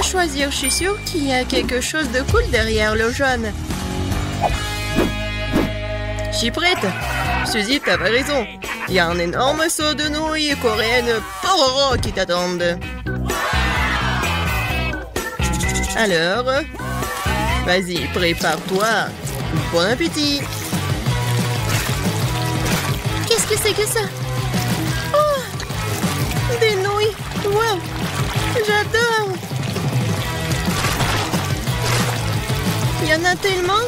choisir. Je suis sûre qu'il y a quelque chose de cool derrière le jaune. Je suis prête. Suzy, t'avais raison. Il y a un énorme seau de nouilles coréennes pororo qui t'attendent. Alors, vas-y, prépare-toi. Bon appétit. Qu'est-ce que c'est que ça? Oh, des nouilles. Wow, j'adore. Il y en a tellement.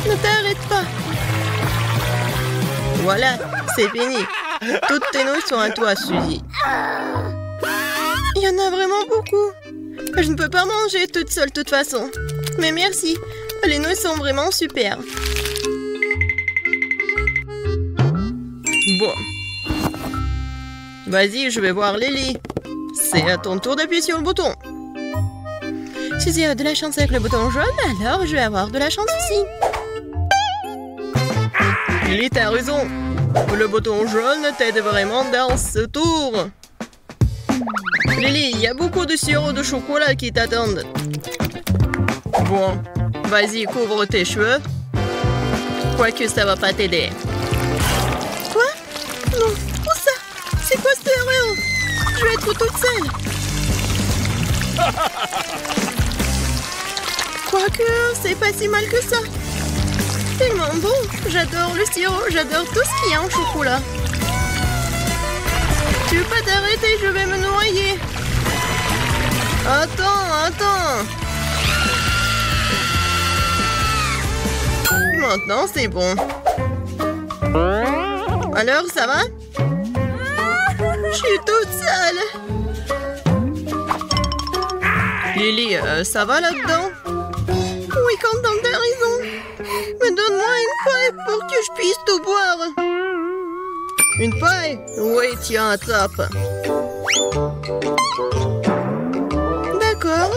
Ne t'arrête pas. Voilà, c'est fini. Toutes tes nouilles sont à toi, Suzy. Il y en a vraiment beaucoup. Je ne peux pas manger toute seule de toute façon. Mais merci, les nouilles sont vraiment super. Bon. Vas-y, je vais voir Lily. C'est à ton tour d'appuyer sur le bouton. Suzy a de la chance avec le bouton jaune, alors je vais avoir de la chance aussi. Lily, t'as raison. Le bouton jaune t'aide vraiment dans ce tour. Lily, il y a beaucoup de sirop de chocolat qui t'attendent. Bon, vas-y, couvre tes cheveux. Quoique ça va pas t'aider. Quoi? Non, où ça? C'est quoi cette erreur? Je vais être toute seule. Quoique, c'est pas si mal que ça. Tellement bon. J'adore le sirop, j'adore tout ce qu'il y a en chocolat. Tu veux pas t'arrêter, je vais me noyer. Attends. Maintenant, c'est bon. Alors, ça va? Je suis toute seule. Lily, ça va là-dedans? Oui, Quentin, t'as raison. Mais donne-moi une paille pour que je puisse tout boire. Une paille? Oui, tiens, attrape. D'accord.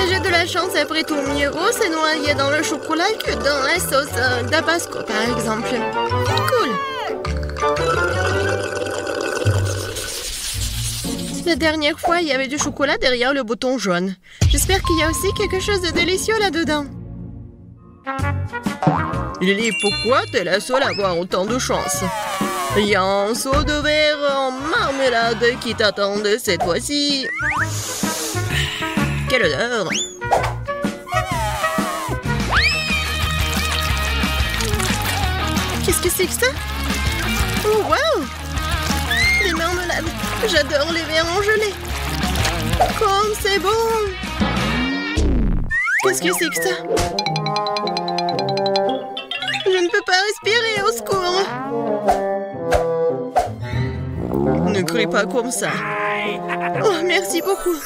J'ai de la chance après tout. Mieux vaut se noyer dans le chocolat que dans la sauce tabasco, par exemple. Cool. La dernière fois, il y avait du chocolat derrière le bouton jaune. J'espère qu'il y a aussi quelque chose de délicieux là-dedans. Lily, pourquoi t'es la seule à avoir autant de chance? Il y a un seau de verre en marmelade qui t'attend cette fois-ci. Quelle odeur! Qu'est-ce que c'est que ça? Oh, wow! Les marmelades! J'adore les verres en gelée! Comme c'est bon! Qu'est-ce que c'est que ça? Je ne peux pas respirer, au secours! Ne crie pas comme ça! Oh, merci beaucoup!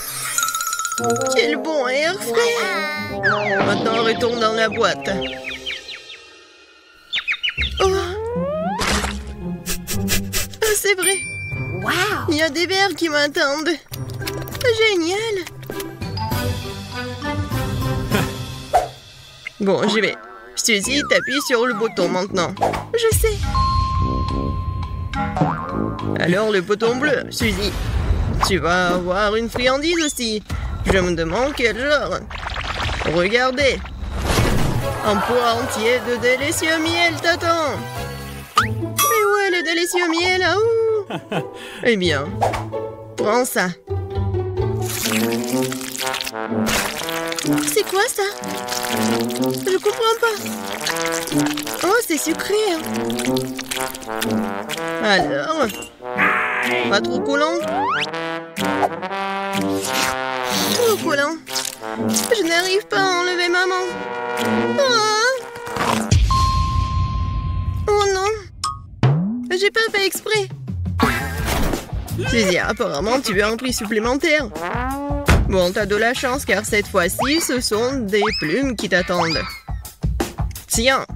Quel bon air frais! Maintenant, retourne dans la boîte. Oh! C'est vrai! Wow! Il y a des verres qui m'attendent! Génial! Bon, j'y vais. Suzy, t'appuies sur le bouton maintenant. Je sais. Alors, le bouton bleu, Suzy. Tu vas avoir une friandise aussi. Je me demande quel genre. Regardez. Un pot entier de délicieux miel t'attend. Mais où est le délicieux miel? Ah, eh bien, prends ça. C'est quoi ça? Je comprends pas. Oh, c'est sucré. Alors, pas trop collant? Trop collant. Je n'arrive pas à enlever maman. Oh non. J'ai pas fait exprès. Suzy, apparemment, tu veux un prix supplémentaire. Bon, t'as de la chance car cette fois-ci, ce sont des plumes qui t'attendent. Tiens.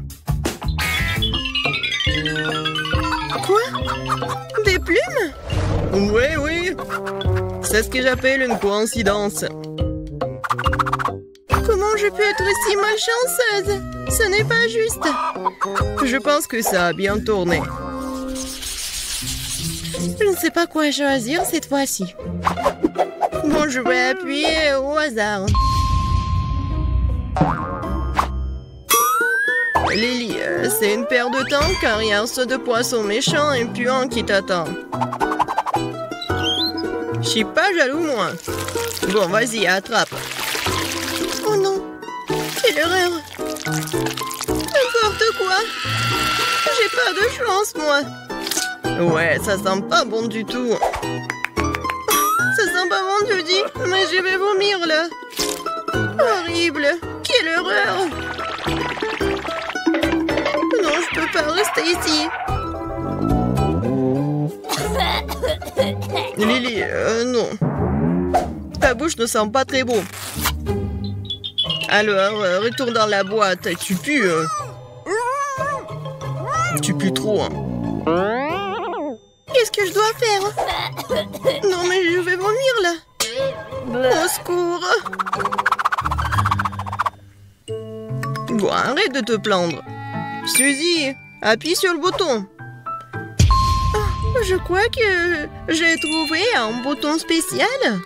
Quoi? Des plumes? Oui. C'est ce que j'appelle une coïncidence. Comment je peux être si malchanceuse? Ce n'est pas juste. Je pense que ça a bien tourné. Je ne sais pas quoi choisir cette fois-ci. Bon, je vais appuyer au hasard. Lily, c'est une perte de temps car il y a un saut de poisson méchant et puant qui t'attend. Je suis pas jaloux, moi. Bon, vas-y, attrape. Oh non, quelle erreur. N'importe quoi. J'ai pas de chance, moi. Ouais, ça sent pas bon du tout. Ça sent pas bon, tu dis, mais je vais vomir, là. Horrible. Quelle horreur. Non, je peux pas rester ici. Lily, non. Ta bouche ne sent pas très bon. Alors, retourne dans la boîte. Tu pues. Tu pues trop. Hein. Qu'est-ce que je dois faire? Non, mais je vais vomir, là. Au secours. Bon, arrête de te plaindre. Suzy, appuie sur le bouton. Oh, je crois que j'ai trouvé un bouton spécial.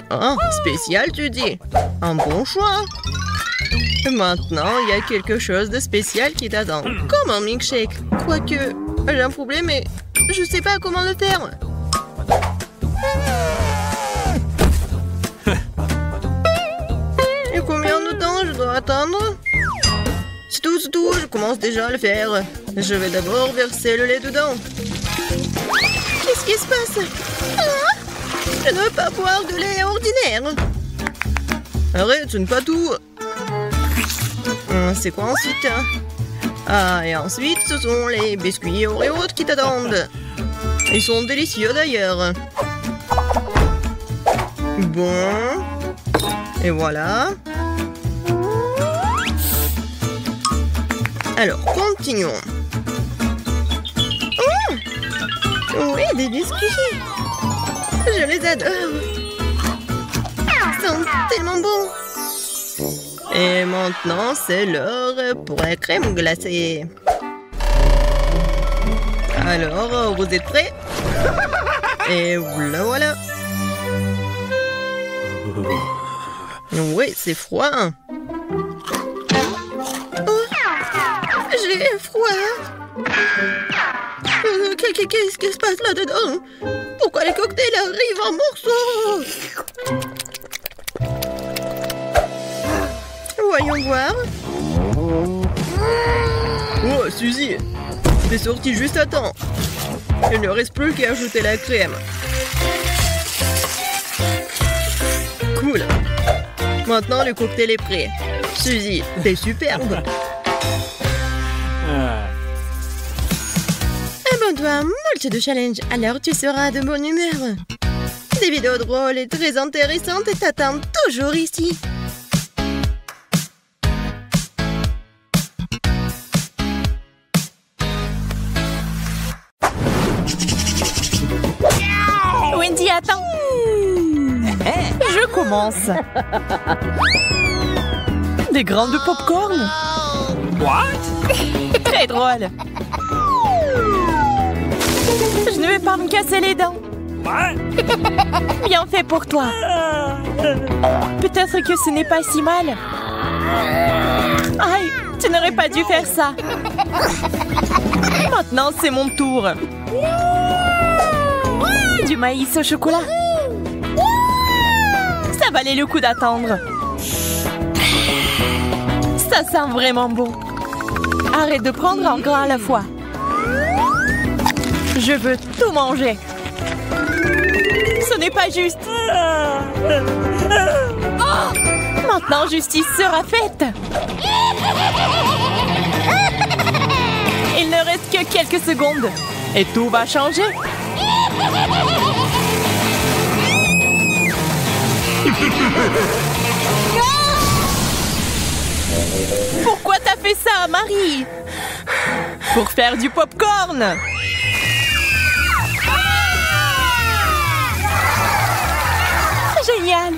Ah, spécial, tu dis? Un bon choix. Maintenant, il y a quelque chose de spécial qui t'attend. Comme un milkshake. Quoique, j'ai un problème, mais je sais pas comment le faire. Et combien de temps je dois attendre? C'est tout, je commence déjà à le faire. Je vais d'abord verser le lait dedans. Qu'est-ce qui se passe? Ah, je ne veux pas boire de lait ordinaire. Arrête, ce n'est pas tout. C'est quoi ensuite? Ah, et ensuite, ce sont les biscuits Oreos qui t'attendent. Ils sont délicieux d'ailleurs. Bon. Et voilà. Alors, continuons. Oh! Oui, des biscuits. Je les adore. Ils sont tellement bons. Et maintenant, c'est l'heure pour la crème glacée. Alors, vous êtes prêts? Et voilà. Oui, c'est froid. Oh, j'ai froid. Qu'est-ce qui se passe là-dedans? Pourquoi les cocktails arrivent en morceaux? Voyons voir. Oh, Suzy, t'es sortie juste à temps. Il ne reste plus qu'à ajouter la crème. Cool. Maintenant, le cocktail est prêt. Suzy, t'es superbe. Abonne-toi à moult de challenges, alors tu seras de bonne humeur. Des vidéos drôles et très intéressantes t'attendent toujours ici. Wendy, attends. Je commence. Des grains de popcorn. What? Très drôle. Je ne vais pas me casser les dents. Bien fait pour toi. Peut-être que ce n'est pas si mal. Aïe, tu n'aurais pas dû faire ça. Maintenant, c'est mon tour. Du maïs au chocolat. Ça valait le coup d'attendre. Ça sent vraiment bon. Arrête de prendre un grain à la fois. Je veux tout manger. Ce n'est pas juste. Maintenant, justice sera faite. Il ne reste que quelques secondes. Et tout va changer. Pourquoi t'as fait ça, Marie? Pour faire du popcorn. Génial.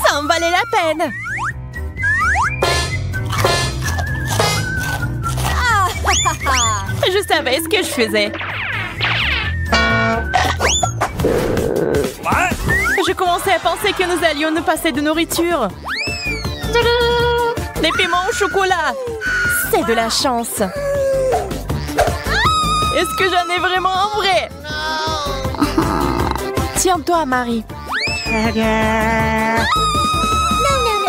Ça en valait la peine. Je savais ce que je faisais. Je commençais à penser que nous allions nous passer de nourriture. Des piments au chocolat. C'est de la chance. Est-ce que j'en ai vraiment un vrai? Tiens-toi, Marie.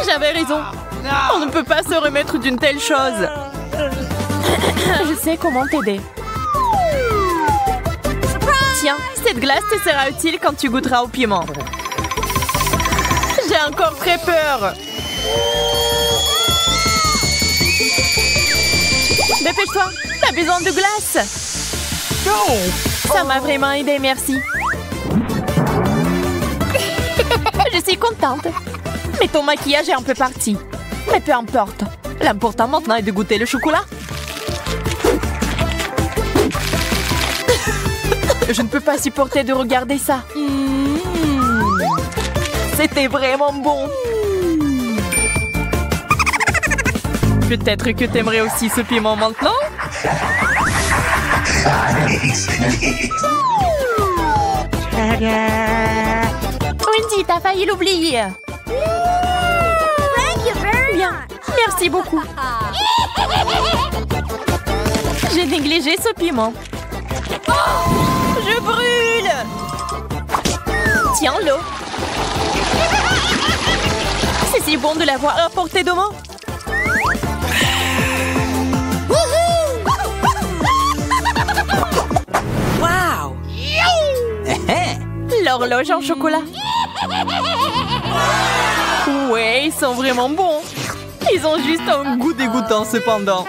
J'avais raison. On ne peut pas se remettre d'une telle chose. Je sais comment t'aider. Tiens, cette glace te sera utile quand tu goûteras au piment. J'ai encore très peur. Dépêche-toi, t'as besoin de glace. Ça m'a vraiment aidé, merci. Je suis contente. Mais ton maquillage est un peu parti. Mais peu importe. L'important maintenant est de goûter le chocolat. Je ne peux pas supporter de regarder ça. C'était vraiment bon. Peut-être que t'aimerais aussi ce piment maintenant? Wendy, t'as failli l'oublier. Bien, merci beaucoup. J'ai négligé ce piment. Je brûle! Tiens l'eau. C'est si bon de l'avoir à portée de main. Wow! L'horloge en chocolat. Ouais, ils sont vraiment bons. Ils ont juste un goût dégoûtant cependant.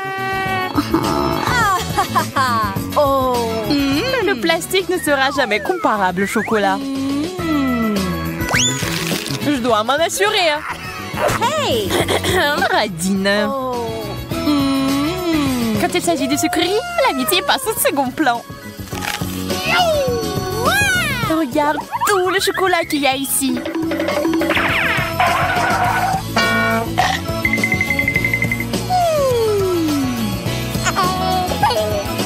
Oh! Le plastique ne sera jamais comparable au chocolat. Je dois m'en assurer. Hey! Radine. Quand il s'agit de sucreries, l'amitié passe au second plan. Regarde tout le chocolat qu'il y a ici.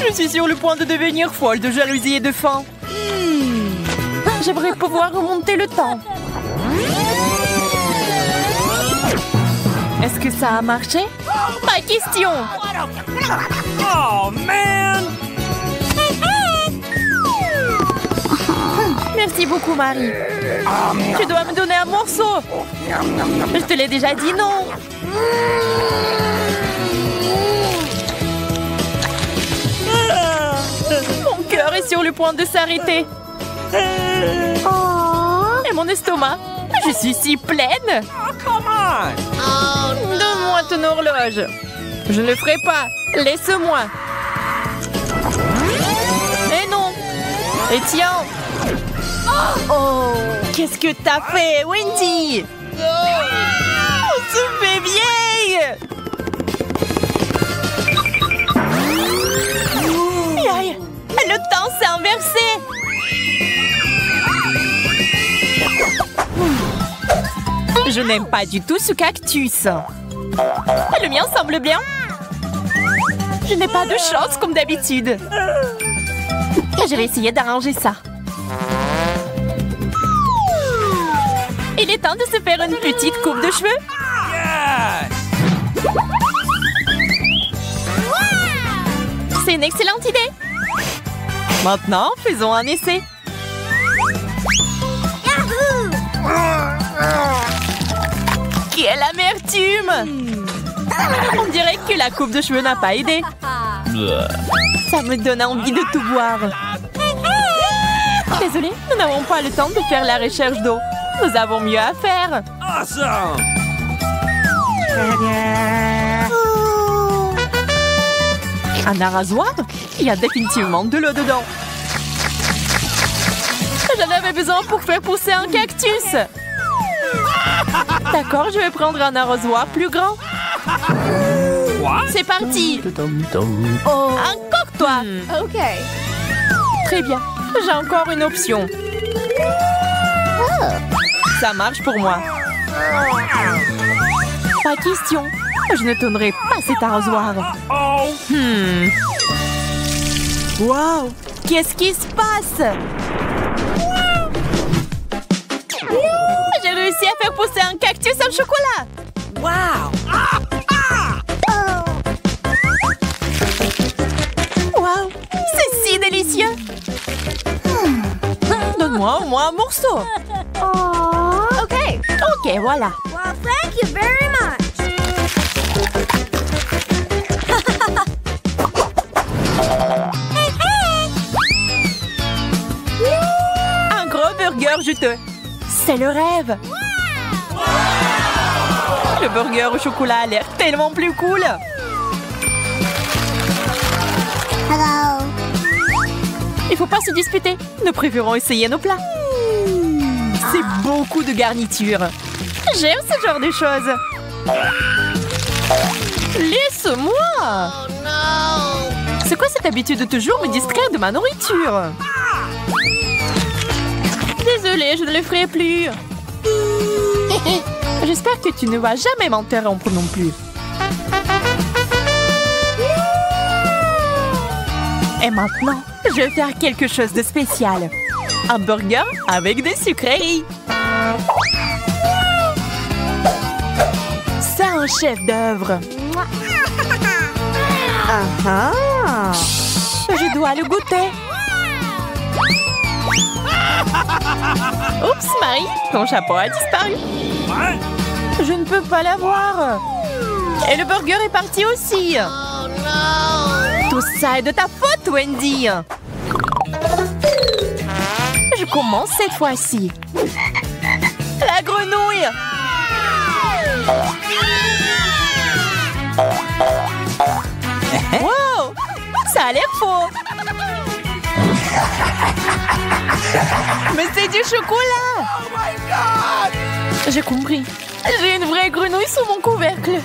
Je suis sur le point de devenir folle de jalousie et de faim. J'aimerais pouvoir remonter le temps. Est-ce que ça a marché? Pas question. Oh, man! Merci beaucoup, Marie. Tu dois me donner un morceau. Je te l'ai déjà dit, non? Mon cœur est sur le point de s'arrêter. Et mon estomac. Je suis si pleine. Donne-moi ton horloge. Je ne le ferai pas. Laisse-moi. Et non. Et tiens. Oh, qu'est-ce que t'as fait, Wendy? On se fait vieille. Aïe, le temps s'est inversé. Je n'aime pas du tout ce cactus. Le mien semble bien. Je n'ai pas de chance comme d'habitude. Je vais essayer d'arranger ça. Il est temps de se faire une petite coupe de cheveux. C'est une excellente idée. Maintenant, faisons un essai. Quelle amertume! On dirait que la coupe de cheveux n'a pas aidé. Ça me donne envie de tout boire. Désolée, nous n'avons pas le temps de faire la recherche d'eau. Nous avons mieux à faire. Awesome. Un arrosoir? Il y a définitivement de l'eau dedans. J'en avais besoin pour faire pousser un cactus. D'accord, je vais prendre un arrosoir plus grand. C'est parti. Oh. Encore toi. Ok. Très bien. J'ai encore une option. Ça marche pour moi. Pas question. Je ne donnerai pas cet arrosoir. Wow. Qu'est-ce qui se passe? faire pousser un cactus au chocolat. Wow! Wow! C'est si délicieux! Donne-moi au moins un morceau. Ok, voilà. Well, thank you very much. Un gros burger juteux. C'est le rêve. Le burger au chocolat a l'air tellement plus cool. Hello. Il faut pas se disputer. Nous préférons essayer nos plats. C'est beaucoup de garniture. J'aime ce genre de choses. Laisse-moi. Oh non! C'est quoi cette habitude de toujours me distraire de ma nourriture? Désolée, je ne le ferai plus. J'espère que tu ne vas jamais m'interrompre non plus. Et maintenant, je vais faire quelque chose de spécial. Un burger avec des sucreries. C'est un chef-d'œuvre. Je dois le goûter. Oups, Marie, ton chapeau a disparu. Je ne peux pas l'avoir. Et le burger est parti aussi. Oh non! Tout ça est de ta faute, Wendy. Je commence cette fois-ci. La grenouille. Wow! Ça a l'air faux. Mais c'est du chocolat. Oh my God! J'ai compris. J'ai une vraie grenouille sous mon couvercle.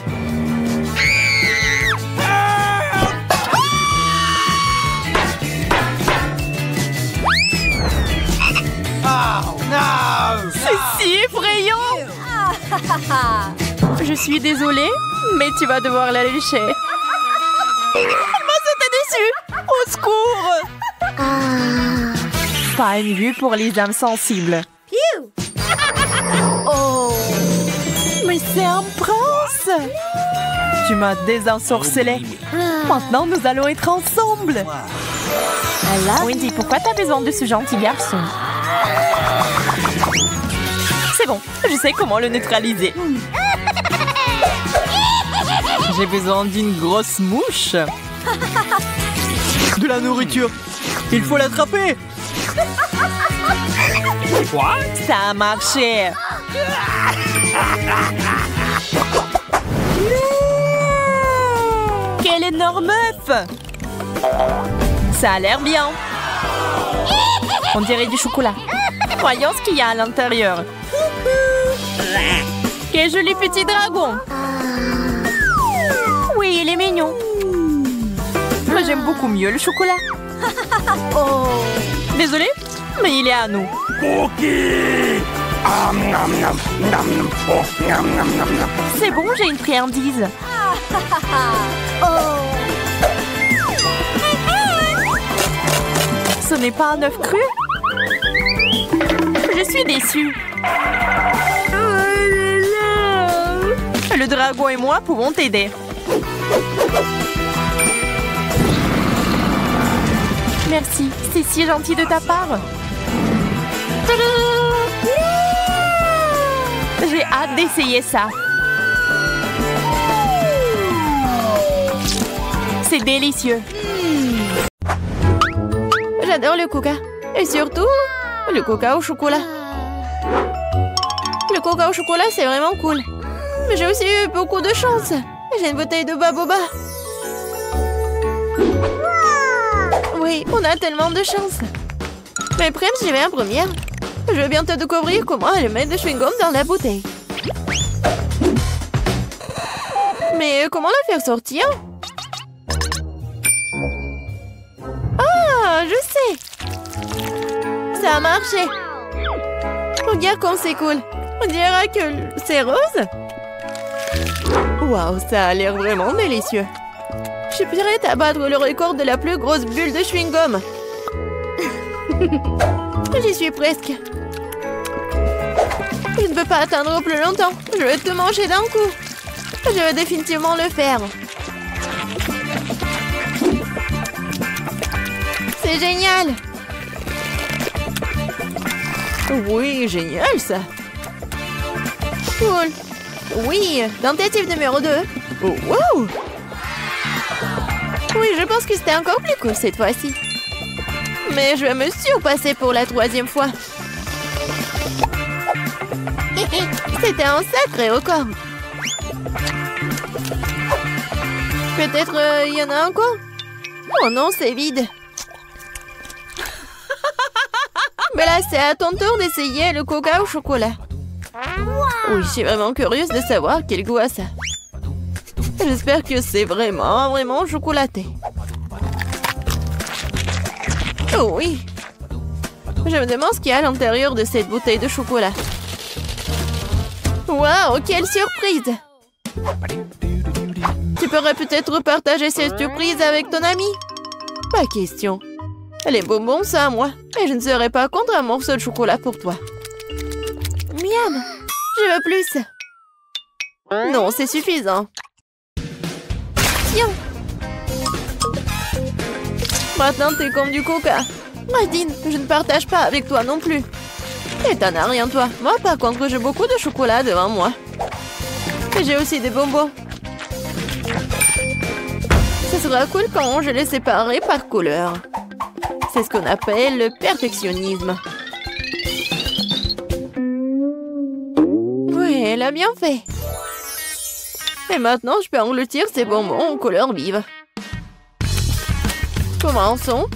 Oh no! C'est si effrayant. Je suis désolée, mais tu vas devoir la lécher. Moi, c'était déçu. Au secours. Pas une vue pour les âmes sensibles. Oh! Mais c'est un prince! Tu m'as désensorcelé. Maintenant, nous allons être ensemble. Wendy, pourquoi t'as besoin de ce gentil garçon? C'est bon, je sais comment le neutraliser. J'ai besoin d'une grosse mouche. De la nourriture. Il faut l'attraper. Quoi? Ça a marché. Quel énorme œuf! Ça a l'air bien. On dirait du chocolat. Voyons ce qu'il y a à l'intérieur. Quel joli petit dragon. Oui, il est mignon. Moi, j'aime beaucoup mieux le chocolat. Oh. Désolée, mais il est à nous. Cookie! C'est bon, j'ai une friandise. Ce n'est pas un œuf cru? Je suis déçue. Le dragon et moi pouvons t'aider. Merci, c'est si gentil de ta part. J'ai hâte d'essayer ça. C'est délicieux. J'adore le coca. Et surtout, le coca au chocolat. Le coca au chocolat, c'est vraiment cool. Mais j'ai aussi eu beaucoup de chance. J'ai une bouteille de baboba. Oui, on a tellement de chance. Mais Prince, j'y vais en première. Je vais bientôt découvrir comment elle met de chewing-gum dans la bouteille. Mais comment la faire sortir? Ah, je sais. Ça a marché. Regarde comme c'est cool. On dirait que c'est rose. Waouh, ça a l'air vraiment délicieux. Je suis prête à battre le record de la plus grosse bulle de chewing-gum. J'y suis presque. Je ne peux pas attendre plus longtemps. Je vais tout manger d'un coup. Je vais définitivement le faire. C'est génial. Oui, génial ça. Cool. Oui, tentative numéro 2. Oh, wow. Oui, je pense que c'était encore plus cool cette fois-ci. Mais je vais me surpasser pour la 3e fois. C'était un sacré record. Peut-être il y en a encore? Oh non, c'est vide. Mais là, c'est à ton tour d'essayer le coca au chocolat. Oui, je suis vraiment curieuse de savoir quel goût a ça. J'espère que c'est vraiment chocolaté. Oh oui. Je me demande ce qu'il y a à l'intérieur de cette bouteille de chocolat. Waouh, quelle surprise! Tu pourrais peut-être partager cette surprise avec ton ami? Pas question. Les bonbons, ça à moi. Et je ne serais pas contre un morceau de chocolat pour toi. Miam! Je veux plus. Non, c'est suffisant. Tiens. Maintenant, t'es comme du coca. Nadine, je ne partage pas avec toi non plus. Et t'en as rien, toi. Moi, par contre, j'ai beaucoup de chocolat devant moi. Et j'ai aussi des bonbons. Ce sera cool quand je les séparerai par couleur. C'est ce qu'on appelle le perfectionnisme. Oui, elle a bien fait. Et maintenant, je peux engloutir ces bonbons en couleur vive. Commençons.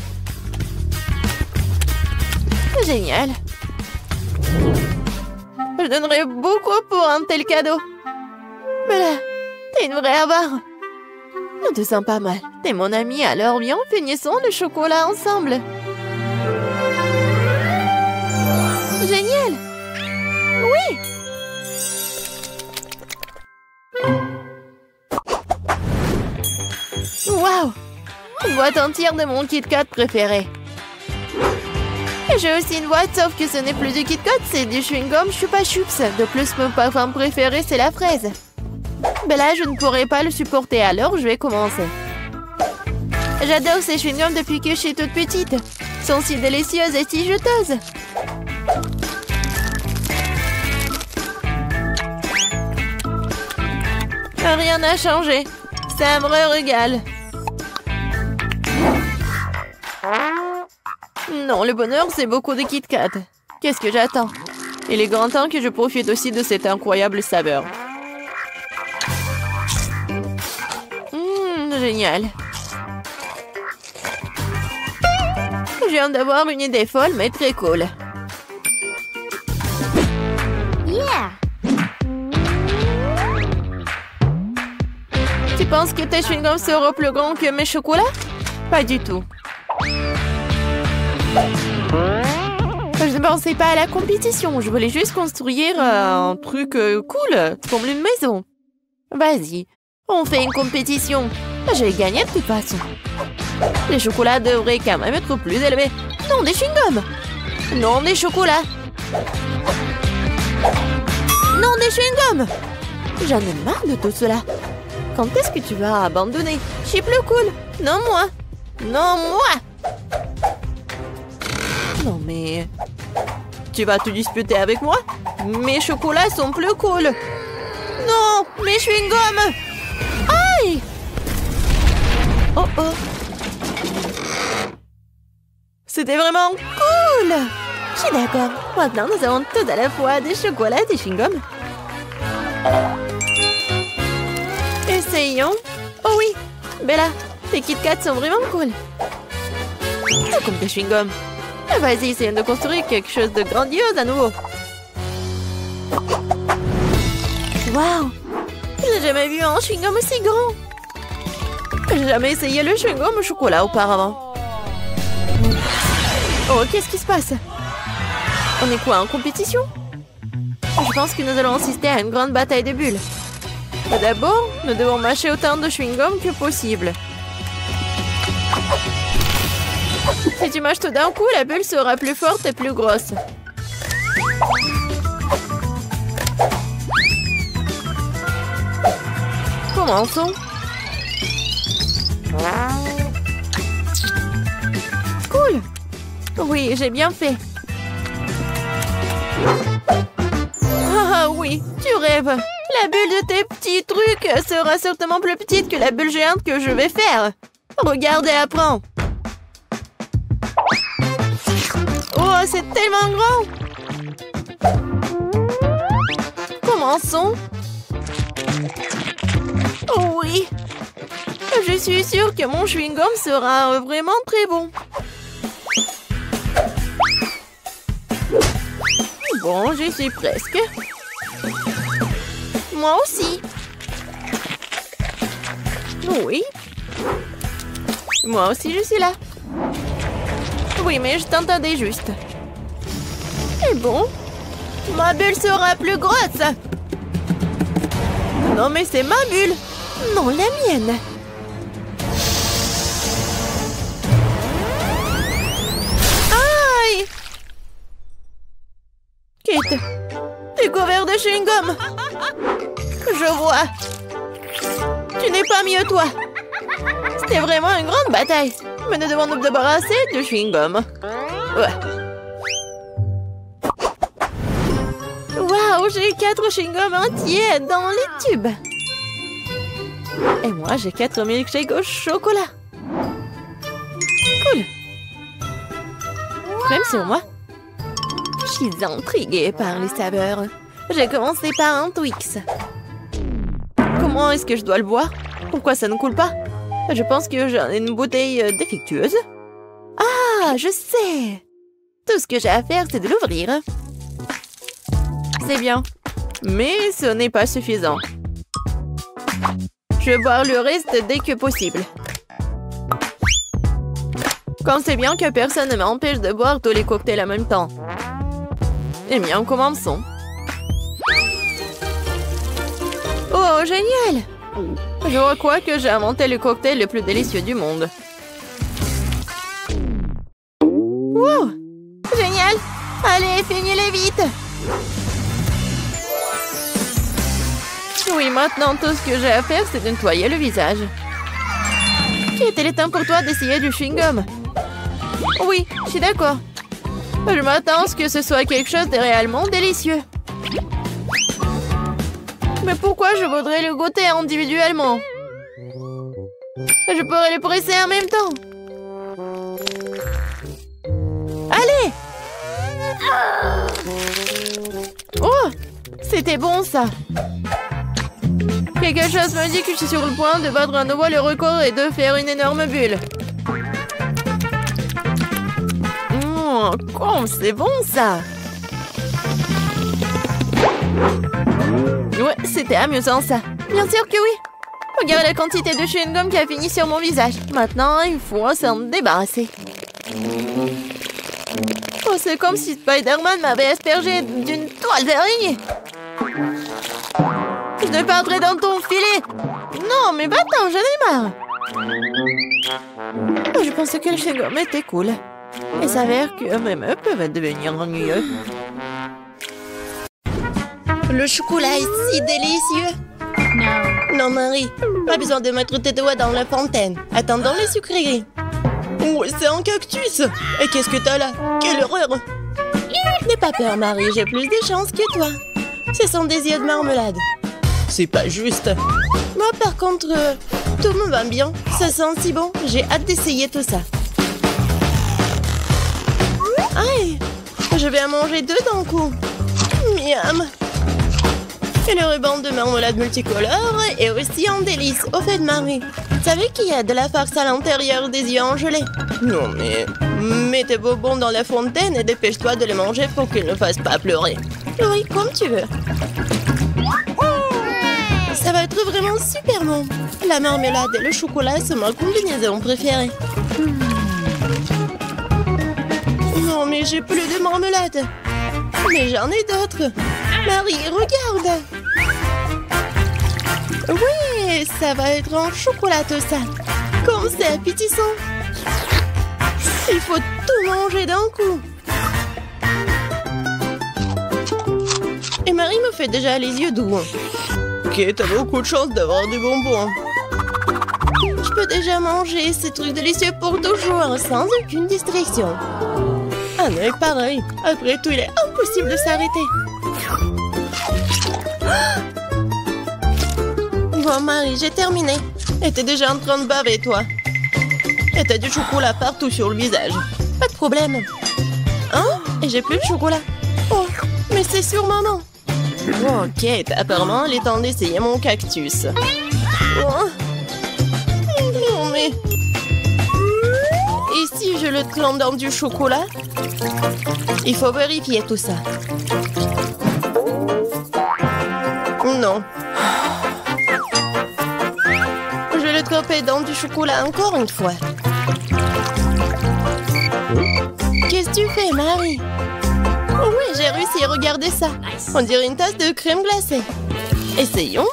Génial. Je donnerais beaucoup pour un tel cadeau. Mais là, t'es une vraie avare. On te sent pas mal. T'es mon ami, alors viens, finissons le chocolat ensemble. Génial. Oui. Waouh. Une boîte entière de mon Kit Kat préféré. Et j'ai aussi une boîte, sauf que ce n'est plus du Kit Kat, c'est du chewing-gum Chupa Chups. De plus, mon parfum préféré, c'est la fraise. Mais là, je ne pourrais pas le supporter, alors je vais commencer. J'adore ces chewing-gums depuis que je suis toute petite. Ils sont si délicieuses et si juteuses. Rien n'a changé. C'est un vrai régal. Non, le bonheur, c'est beaucoup de Kit Kat. Qu'est-ce que j'attends? Il est grand temps que je profite aussi de cette incroyable saveur. Génial. Je viens d'avoir une idée folle, mais très cool. Yeah. Tu penses que tes chewing-gums seront plus grands que mes chocolats? Pas du tout. Je ne pensais pas à la compétition. Je voulais juste construire un truc cool, comme une maison. Vas-y, on fait une compétition. Je vais gagner de toute façon. Les chocolats devraient quand même être plus élevés. Non, des chewing-gums. Non, des chocolats. Non, des chewing-gums. J'en ai marre de tout cela. Quand est-ce que tu vas abandonner? Je suis plus cool. Non, moi. Non, moi. Non, mais... Tu vas te disputer avec moi? Mes chocolats sont plus cool. Non, mes chewing-gums. Aïe! Oh oh! C'était vraiment cool! Je suis d'accord. Maintenant, nous avons tout à la fois des chocolats et des chewing-gums. Essayons. Oh oui! Bella, tes Kit Kat sont vraiment cool. Tout comme tes chewing-gums. Vas-y, essayons de construire quelque chose de grandiose à nouveau. Waouh! Je n'ai jamais vu un chewing-gum aussi grand. J'ai jamais essayé le chewing-gum au chocolat auparavant. Oh, qu'est-ce qui se passe? On est quoi, en compétition? Je pense que nous allons assister à une grande bataille de bulles. Mais d'abord, nous devons mâcher autant de chewing-gum que possible. Si tu mâches tout d'un coup, la bulle sera plus forte et plus grosse. Commençons. Cool. Oui, j'ai bien fait. Ah oui, tu rêves. La bulle de tes petits trucs sera certainement plus petite que la bulle géante que je vais faire. Regarde et apprends. Oh, c'est tellement grand. Commençons. Oh oui. Je suis sûre que mon chewing-gum sera vraiment très bon. Bon, j'y suis presque. Moi aussi. Oui. Moi aussi, je suis là. Oui, mais je t'entendais juste. Et bon, ma bulle sera plus grosse. Non, mais c'est ma bulle. Non, la mienne. Aïe! Kate, t'es couvert de chewing-gum. Je vois. Tu n'es pas mieux, toi. C'était vraiment une grande bataille. Mais nous devons nous débarrasser de chewing-gum. Ouais. Waouh, j'ai 4 chewing-gums entiers dans les tubes. Et moi, j'ai 4 milkshakes au chocolat. Cool. Crème sur moi. Je suis intriguée par les saveurs. J'ai commencé par un Twix. Comment est-ce que je dois le boire? Pourquoi ça ne coule pas? Je pense que j'ai une bouteille défectueuse. Ah, je sais. Tout ce que j'ai à faire, c'est de l'ouvrir. C'est bien. Mais ce n'est pas suffisant. Je vais boire le reste dès que possible. Comme c'est bien que personne ne m'empêche de boire tous les cocktails en même temps. Eh bien, commençons. Oh, génial! Je crois que j'ai inventé le cocktail le plus délicieux du monde. Wow! Génial! Allez, finis-les vite! Oui, maintenant, tout ce que j'ai à faire, c'est de nettoyer le visage. Il est temps pour toi d'essayer du chewing-gum. Oui, je suis d'accord. Je m'attends à ce que ce soit quelque chose de réellement délicieux. Mais pourquoi je voudrais le goûter individuellement? Je pourrais le presser en même temps. Allez! Oh! C'était bon, ça. Quelque chose me dit que je suis sur le point de battre à nouveau le record et de faire une énorme bulle. Oh, c'est bon, ça. Ouais, c'était amusant, ça. Bien sûr que oui. Regarde la quantité de chewing-gum qui a fini sur mon visage. Maintenant, il faut s'en débarrasser. Oh, c'est comme si Spider-Man m'avait aspergé d'une toile d'araignée. Je ne perdrai dans ton filet. Non, mais va-t'en, j'en ai marre. Je pensais que le chewing-gum était cool. Il s'avère que même eux peuvent devenir ennuyeux. Le chocolat est si délicieux. Non, Marie, pas besoin de mettre tes doigts dans la fontaine. Attendons les sucreries. Oh, c'est un cactus. Et qu'est-ce que t'as là? Quelle horreur! N'aie pas peur, Marie, j'ai plus de chance que toi. Ce sont des yeux de marmelade. C'est pas juste. Moi, par contre, tout me va bien. Ça sent si bon. J'ai hâte d'essayer tout ça. Aïe! Je vais en manger 2 d'un coup. Miam! Et le ruban de marmelade multicolore est aussi un délice. Au fait, Marie, tu savais qu'il y a de la farce à l'intérieur des yeux en gelée? Non, mais mets tes bonbons dans la fontaine et dépêche-toi de les manger pour qu'ils ne fassent pas pleurer. Oui, comme tu veux. Ça va être vraiment super bon. La marmelade et le chocolat sont ma combinaison préférée. Non, mais j'ai plus de marmelade. Mais j'en ai d'autres. Marie, regarde. Oui, ça va être en chocolat tout ça. Comme c'est appétissant. Il faut tout manger d'un coup. Et Marie me fait déjà les yeux doux. Ok, t'as beaucoup de chance d'avoir des bonbons. Je peux déjà manger ces trucs délicieux pour toujours, sans aucune distraction. Un œil pareil. Après tout, il est impossible de s'arrêter. Bon, Marie, j'ai terminé. Et t'es déjà en train de baver, toi. Et t'as du chocolat partout sur le visage. Pas de problème. Hein? Et j'ai plus de chocolat. Oh, mais c'est sur maman. Ok, apparemment, il est temps d'essayer mon cactus. Oh. Non, mais... Et si je le trempe dans du chocolat? Il faut vérifier tout ça. Non. Je vais le tremper dans du chocolat encore une fois. Qu'est-ce que tu fais, Marie? Oh oui, j'ai réussi, regardez ça. On dirait une tasse de crème glacée. Essayons.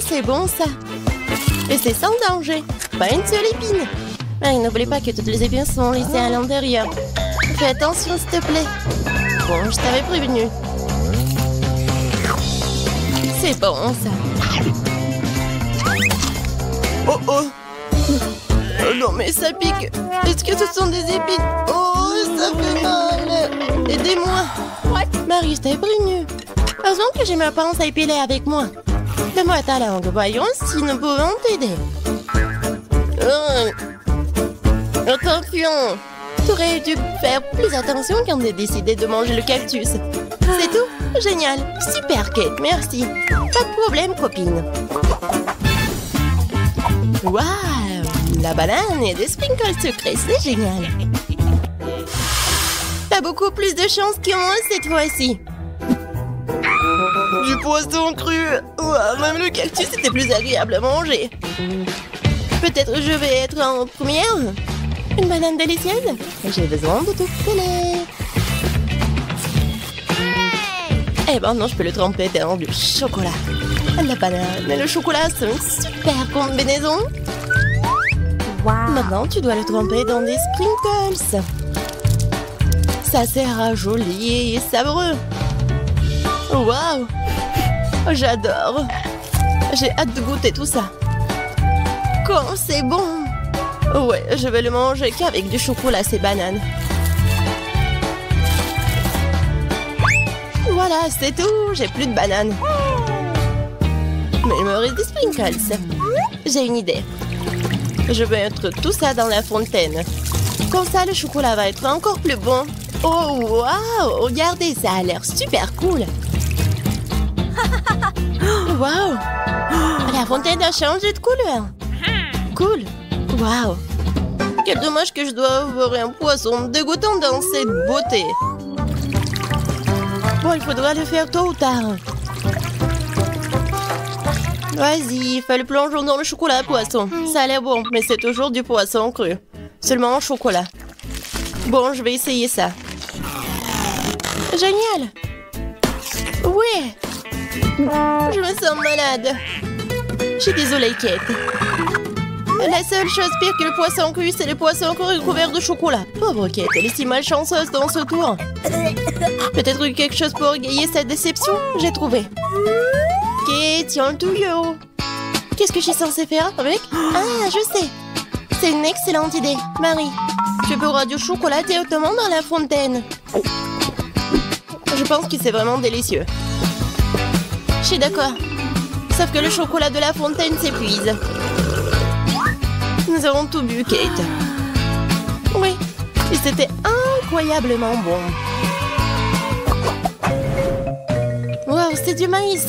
C'est bon ça. Et c'est sans danger. Pas une seule épine. Marie, n'oublie pas que toutes les épines sont laissées à l'intérieur. Fais attention, s'il te plaît. Bon, je t'avais prévenu. C'est bon ça. Oh oh. Oh non, mais ça pique. Est-ce que ce sont des épines? Oh, ça fait mal. Aidez-moi. Marie, je t'ai prévenu. Heureusement que j'ai ma pince à épiler avec moi. Donne-moi ta langue, voyons si nous pouvons t'aider. Attention. Tu aurais dû faire plus attention quand t'as décidé de manger le cactus. C'est tout? Génial. Super, Kate, merci. Pas de problème, copine. Waouh! La banane et des sprinkles sucrés, c'est génial. T'as beaucoup plus de chance que moi cette fois-ci. Du poisson cru. Ouah, même le cactus était plus agréable à manger. Peut-être je vais être en première. Une banane délicieuse. J'ai besoin de tout filer. Et maintenant, je peux le tremper dans du chocolat. La banane et le chocolat, c'est une super combinaison. Wow. Maintenant, tu dois le tremper dans des sprinkles. Ça sera joli et savoureux. Waouh! J'adore. J'ai hâte de goûter tout ça. Quand c'est bon! Ouais, je vais le manger qu'avec du chocolat, ces bananes. Voilà, c'est tout. J'ai plus de bananes. Mais il me reste des sprinkles. J'ai une idée. Je vais mettre tout ça dans la fontaine. Comme ça, le chocolat va être encore plus bon. Oh, waouh! Regardez, ça a l'air super cool. Waouh! La fontaine a changé de couleur. Cool. Waouh! Quel dommage que je dois avoir un poisson dégoûtant dans cette beauté. Bon, il faudra le faire tôt ou tard. Vas-y, fais le plongeon dans le chocolat poisson. Ça a l'air bon, mais c'est toujours du poisson cru. Seulement en chocolat. Bon, je vais essayer ça. Génial! Ouais! Je me sens malade. Je suis désolée, Kate. La seule chose pire que le poisson cru, c'est le poisson cru recouvert de chocolat. Pauvre Kate, elle est si malchanceuse dans ce tour. Peut-être quelque chose pour égayer cette déception? J'ai trouvé. Kate, tiens le tuyau. Qu'est-ce que je suis censée faire avec? Ah, je sais. C'est une excellente idée. Marie, tu peux du chocolat directement dans la fontaine. Je pense que c'est vraiment délicieux. Je suis d'accord. Sauf que le chocolat de la fontaine s'épuise. Nous avons tout bu, Kate. Oui, et c'était incroyablement bon. Wow, c'est du maïs.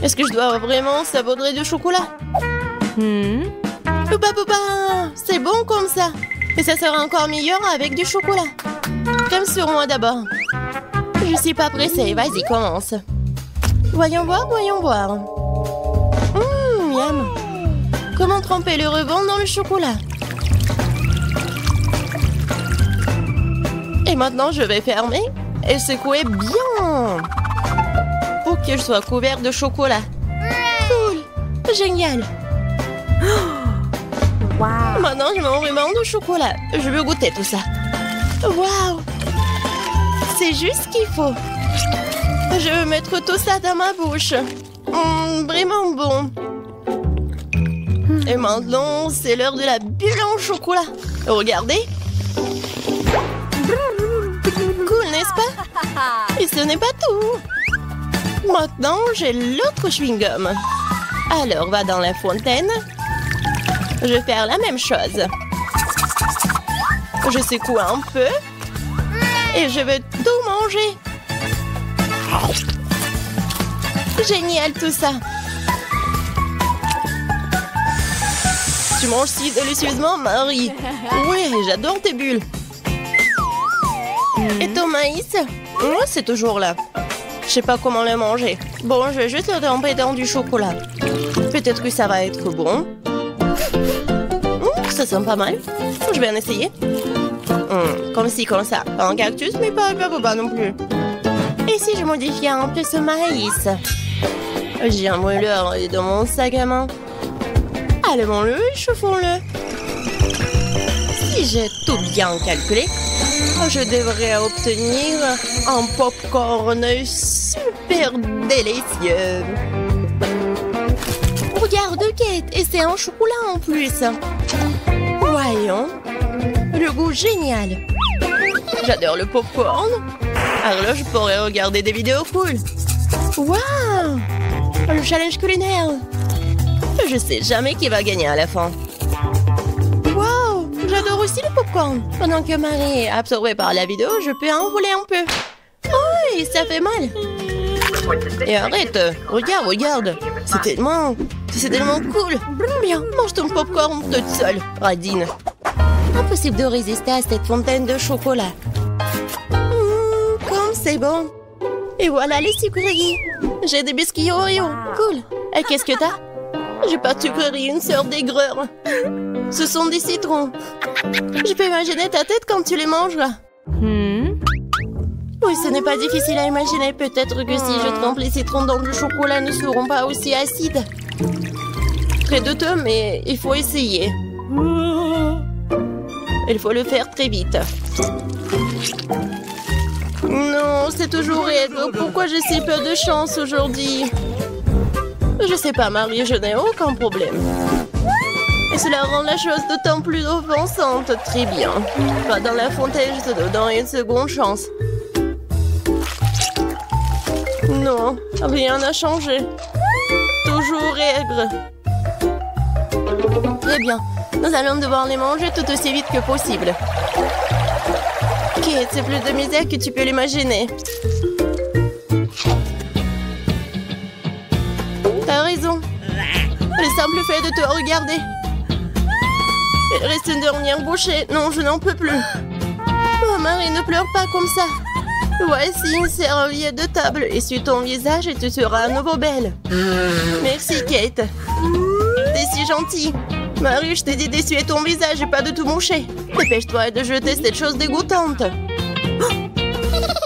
Est-ce que je dois vraiment savourer du chocolat? Poupa, poupa, c'est bon comme ça. Et ça sera encore meilleur avec du chocolat. Crème sur moi d'abord. Je suis pas pressée, vas-y, commence. Voyons voir, voyons voir. Miam. Comment tremper le rebond dans le chocolat? Et maintenant, je vais fermer et secouer bien pour que je sois couvert de chocolat. Cool. Génial. Wow. Maintenant, je mange vraiment de chocolat. Je veux goûter tout ça. Waouh. C'est juste ce qu'il faut. Je vais mettre tout ça dans ma bouche. Vraiment bon. Et maintenant, c'est l'heure de la bulle en chocolat. Regardez. Cool, n'est-ce pas? Et ce n'est pas tout. Maintenant, j'ai l'autre chewing-gum. Alors, va dans la fontaine. Je vais faire la même chose. Je secoue un peu. Et je vais tout manger. Génial tout ça. Tu manges si délicieusement, Marie. Oui, j'adore tes bulles. Et ton maïs? Moi, c'est toujours là. Je sais pas comment le manger. Bon, je vais juste le tremper dans du chocolat. Peut-être que ça va être bon. Ça sent pas mal. Je vais en essayer. Comme ci, comme ça. Pas un cactus, mais pas non plus. Et si je modifiais un peu ce maïs? J'ai un mouleur dans mon sac à main. Allumons-le et chauffons-le. Si j'ai tout bien calculé, je devrais obtenir un popcorn super délicieux. Regarde, Kate, et c'est un chocolat en plus. Voyons. Le goût génial. J'adore le popcorn. Alors là, je pourrais regarder des vidéos cool. Waouh! Le challenge culinaire. Je sais jamais qui va gagner à la fin. Waouh! J'adore aussi le popcorn. Pendant que Marie est absorbée par la vidéo, je peux en voler un peu. Oh, ça fait mal. Et arrête. Regarde. C'est tellement cool. Bien, mange ton popcorn toute seule, Radine. Impossible de résister à cette fontaine de chocolat. Comme c'est bon. Et voilà les sucreries. J'ai des biscuits Oreo. Cool. Et qu'est-ce que t'as? J'ai pas de sucrerie, une sœur d'aigreur. Ce sont des citrons. Je peux imaginer ta tête quand tu les manges. Oui, ce n'est pas difficile à imaginer. Peut-être que si je trempe les citrons dans du chocolat, ne seront pas aussi acides. Très douteux, mais il faut essayer. Il faut le faire très vite. Non, c'est toujours aigre. Pourquoi j'ai si peu de chance aujourd'hui? Je sais pas, Marie, je n'ai aucun problème. Et cela rend la chose d'autant plus offensante. Très bien. Pas dans la fontaine, je te donne une seconde chance. Non, rien n'a changé. Toujours aigre. Très bien. Nous allons devoir les manger tout aussi vite que possible. Kate, c'est plus de misère que tu peux l'imaginer. T'as raison. Le simple fait de te regarder. Il reste une dernière bouchée. Non, je n'en peux plus. Oh, Marie, ne pleure pas comme ça. Voici une serviette de table. Essuie ton visage et tu seras à nouveau belle. Merci, Kate. T'es si gentille. Marie, je t'ai dit d'essuyer ton visage et pas de tout moucher. Dépêche-toi de jeter cette chose dégoûtante.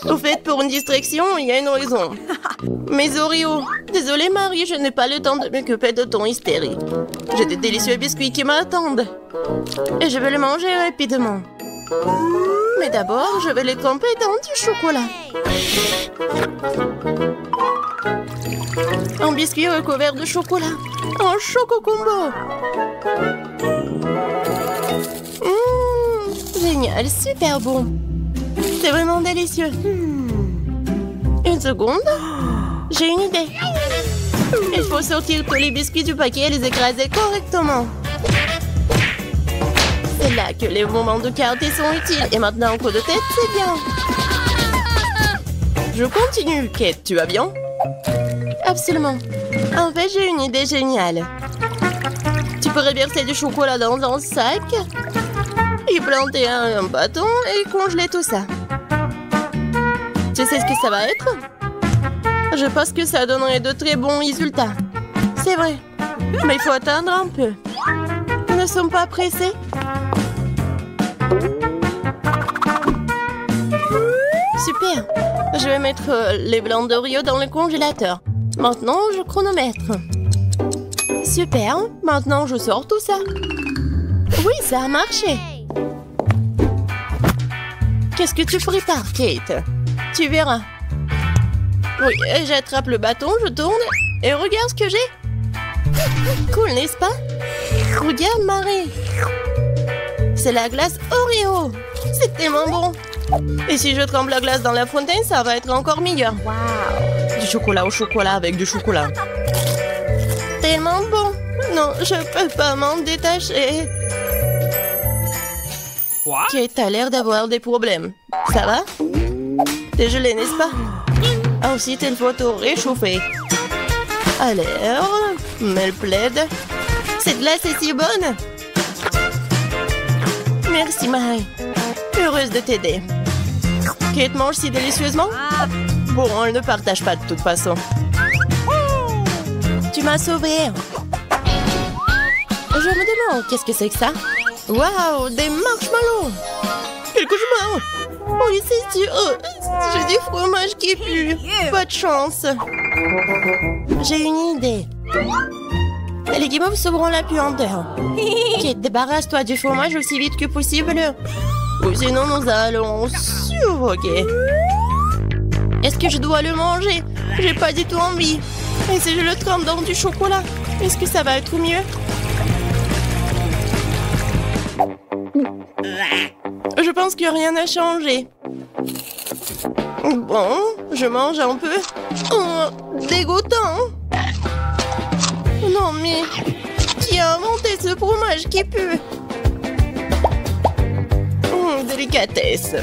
Au fait, pour une distraction, il y a une raison. Mes Oreos. Désolée, Marie, je n'ai pas le temps de m'occuper de ton hystérie. J'ai des délicieux biscuits qui m'attendent. Et je vais les manger rapidement. Mais d'abord, je vais les tremper dans du chocolat. Un biscuit recouvert de chocolat. Un choco combo. Génial, super bon. C'est vraiment délicieux. Une seconde. J'ai une idée. Il faut sortir tous les biscuits du paquet et les écraser correctement. C'est là que les moments de quartier sont utiles. Et maintenant, un coup de tête, c'est bien. Je continue. Kate, tu vas bien? Absolument. En fait, j'ai une idée géniale. Tu pourrais verser du chocolat dans un sac, y planter un bâton et congeler tout ça. Tu sais ce que ça va être? Je pense que ça donnerait de très bons résultats. C'est vrai. Mais il faut attendre un peu. Nous ne sommes pas pressés. Super. Je vais mettre les blancs d'Oreo dans le congélateur. Maintenant, je chronomètre. Super. Maintenant, je sors tout ça. Oui, ça a marché. Qu'est-ce que tu prépares, Kate? Tu verras. Oui, j'attrape le bâton, je tourne et regarde ce que j'ai. Cool, n'est-ce pas? Regarde, Marie. C'est la glace Oreo. C'est tellement bon. Et si je trempe la glace dans la fontaine, ça va être encore meilleur. Wow. Du chocolat au chocolat avec du chocolat. Tellement bon. Non, je peux pas m'en détacher. Quoi? T'as l'air d'avoir des problèmes. Ça va? T'es gelé, n'est-ce pas? Ensuite, il faut te réchauffer. Alors, mets le plaid. Cette glace est si bonne. Merci, Marie. Heureuse de t'aider. Kate mange si délicieusement? Bon, on ne partage pas de toute façon. Tu m'as sauvée. Je me demande, qu'est-ce que c'est que ça? Waouh, des marshmallows! Quel cauchemar! Oui, c'est sûr. J'ai du fromage qui pue. Pas de chance. J'ai une idée. Les guimauves sauveront la puanteur. Kate, débarrasse-toi du fromage aussi vite que possible. Ou sinon, nous allons suffoquer. Est-ce que je dois le manger? J'ai pas du tout envie. Et si je le trempe dans du chocolat, est-ce que ça va être mieux? Je pense que rien n'a changé. Bon, je mange un peu. Oh, dégoûtant. Non mais, qui a inventé ce fromage qui pue? Délicatesse.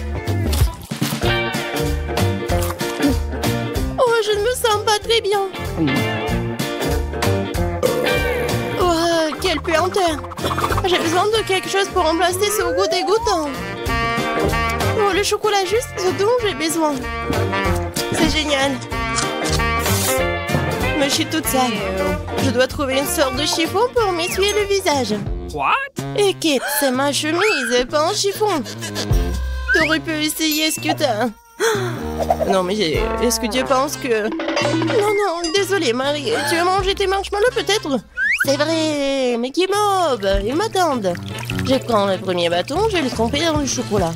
Oh, je ne me sens pas très bien. Oh, quelle puanteur. J'ai besoin de quelque chose pour remplacer ce goût dégoûtant. Oh, le chocolat juste ce dont j'ai besoin. C'est génial. Mais je suis toute sale. Je dois trouver une sorte de chiffon pour m'essuyer le visage. What? Et Kate, c'est ma chemise, pas un chiffon. T'aurais pu essayer ce que t'as. Non, mais est-ce que tu penses que... Non, désolée, Marie. Tu as mangé tes marshmallows, peut-être? C'est vrai, mais qui mob, ils m'attendent. Je prends le premier bâton, je vais le tremper dans le chocolat.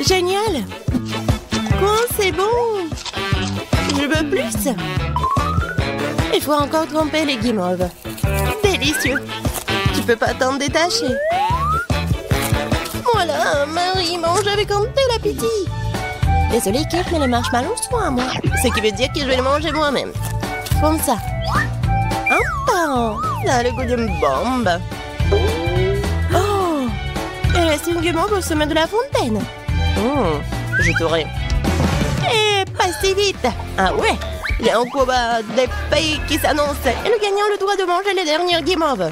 Génial. Quoi, c'est bon. Je veux plus. Il faut encore tremper les guimauves. Délicieux. Tu peux pas t'en détacher. Voilà, Marie mange avec un tel appétit. Désolée, Kate, mais les marshmallows sont à moi. Ce qui veut dire que je vais les manger moi-même. Comme ça. Ça a le goût d'une bombe. Oh, il reste une guimauve au sommet de la fontaine. Je t'aurai. Et pas si vite. Ah ouais, il y a un combat des pays qui s'annonce. Et le gagnant a le droit de manger les dernières guimauves.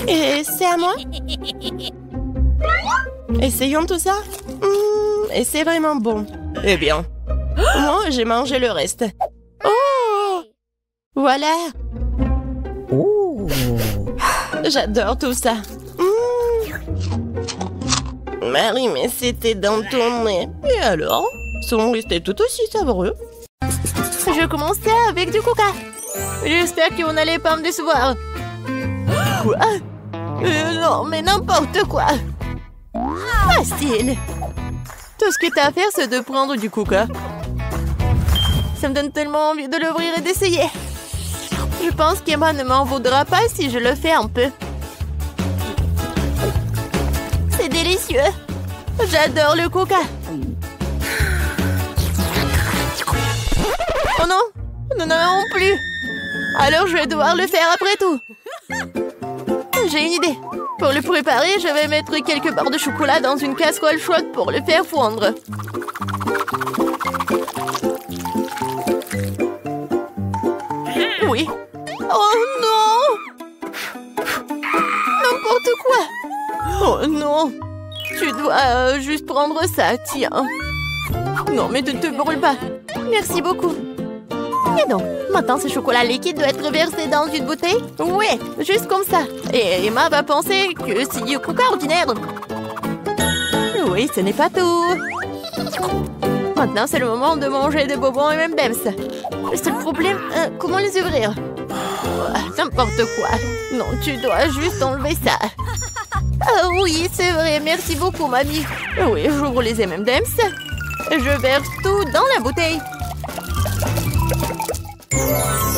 Et c'est à moi. Essayons tout ça. Et c'est vraiment bon. Eh bien, moi j'ai mangé le reste. Oh, voilà. Oh, j'adore tout ça. Marie, mais c'était dans ton nez. Et alors? Sont restés tout aussi savoureux. Je commençais avec du coca. J'espère que vous n'allez pas me décevoir. Quoi? Non, mais n'importe quoi. Facile. Tout ce que t'as à faire, c'est de prendre du coca. Ça me donne tellement envie de l'ouvrir et d'essayer. Je pense qu'Emma ne m'en voudra pas si je le fais un peu. C'est délicieux. J'adore le coca. Oh non, nous n'en avons plus. Alors je vais devoir le faire après tout. J'ai une idée. Pour le préparer, je vais mettre quelques barres de chocolat dans une casserole chaude pour le faire fondre. Oui. Oh non! N'importe quoi! Oh non! Tu dois juste prendre ça, tiens. Non, mais ne te brûle pas. Merci beaucoup. Et donc, maintenant ce chocolat liquide doit être versé dans une bouteille? Ouais, juste comme ça. Et Emma va penser que c'est du coca ordinaire. Oui, ce n'est pas tout. Maintenant, c'est le moment de manger des bonbons et même Bems. Le seul problème, comment les ouvrir? N'importe quoi. Non, tu dois juste enlever ça. Ah oui, c'est vrai. Merci beaucoup, mamie. Oui, j'ouvre les M&M's. Je verse tout dans la bouteille.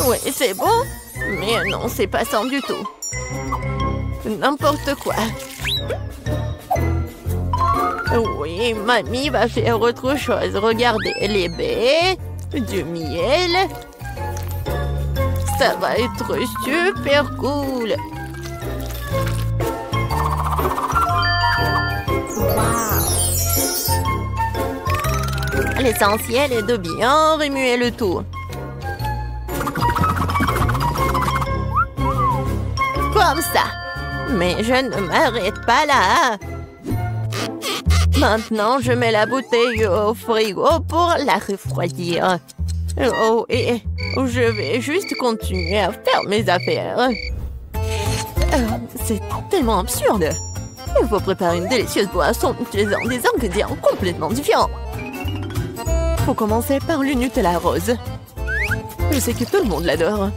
Oui, c'est bon. Mais non, c'est pas ça du tout. N'importe quoi. Oui, mamie va faire autre chose. Regardez, les baies, du miel. Ça va être super cool. L'essentiel est de bien remuer le tout. Comme ça. Mais je ne m'arrête pas là. Maintenant, je mets la bouteille au frigo pour la refroidir. Oh, et je vais juste continuer à faire mes affaires. C'est tellement absurde. Il faut préparer une délicieuse boisson en utilisant des ingrédients complètement différents. Faut commencer par le Nutella rose. Je sais que tout le monde l'adore.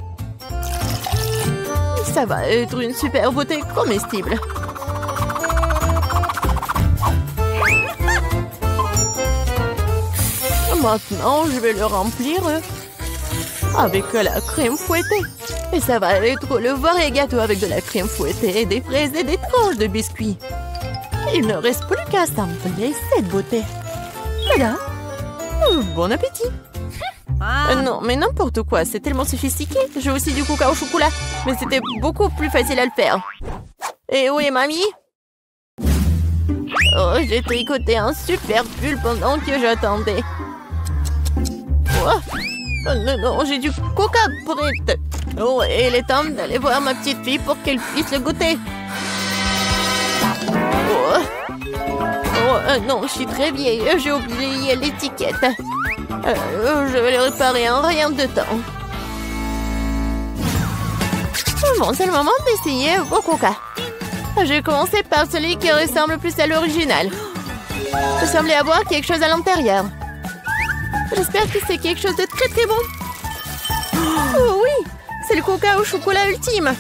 Ça va être une super bouteille comestible. Maintenant, je vais le remplir avec la crème fouettée. Et ça va être le vrai gâteau avec de la crème fouettée, des fraises et des tranches de biscuits. Il ne reste plus qu'à assembler cette beauté. Voilà. Bon appétit. Non, mais n'importe quoi, c'est tellement sophistiqué. J'ai aussi du coca au chocolat, mais c'était beaucoup plus facile à le faire. Et où est mamie? Oh, j'ai tricoté un super pull pendant que j'attendais. Oh, non, j'ai du coca prêt. Oh, et il est temps d'aller voir ma petite fille pour qu'elle puisse le goûter. Non, je suis très vieille. J'ai oublié l'étiquette. Je vais le réparer en rien de temps. Bon, c'est le moment d'essayer vos coca. J'ai commencé par celui qui ressemble plus à l'original. Il semblait avoir quelque chose à l'intérieur. J'espère que c'est quelque chose de très très bon. Oh oui, c'est le coca au chocolat ultime.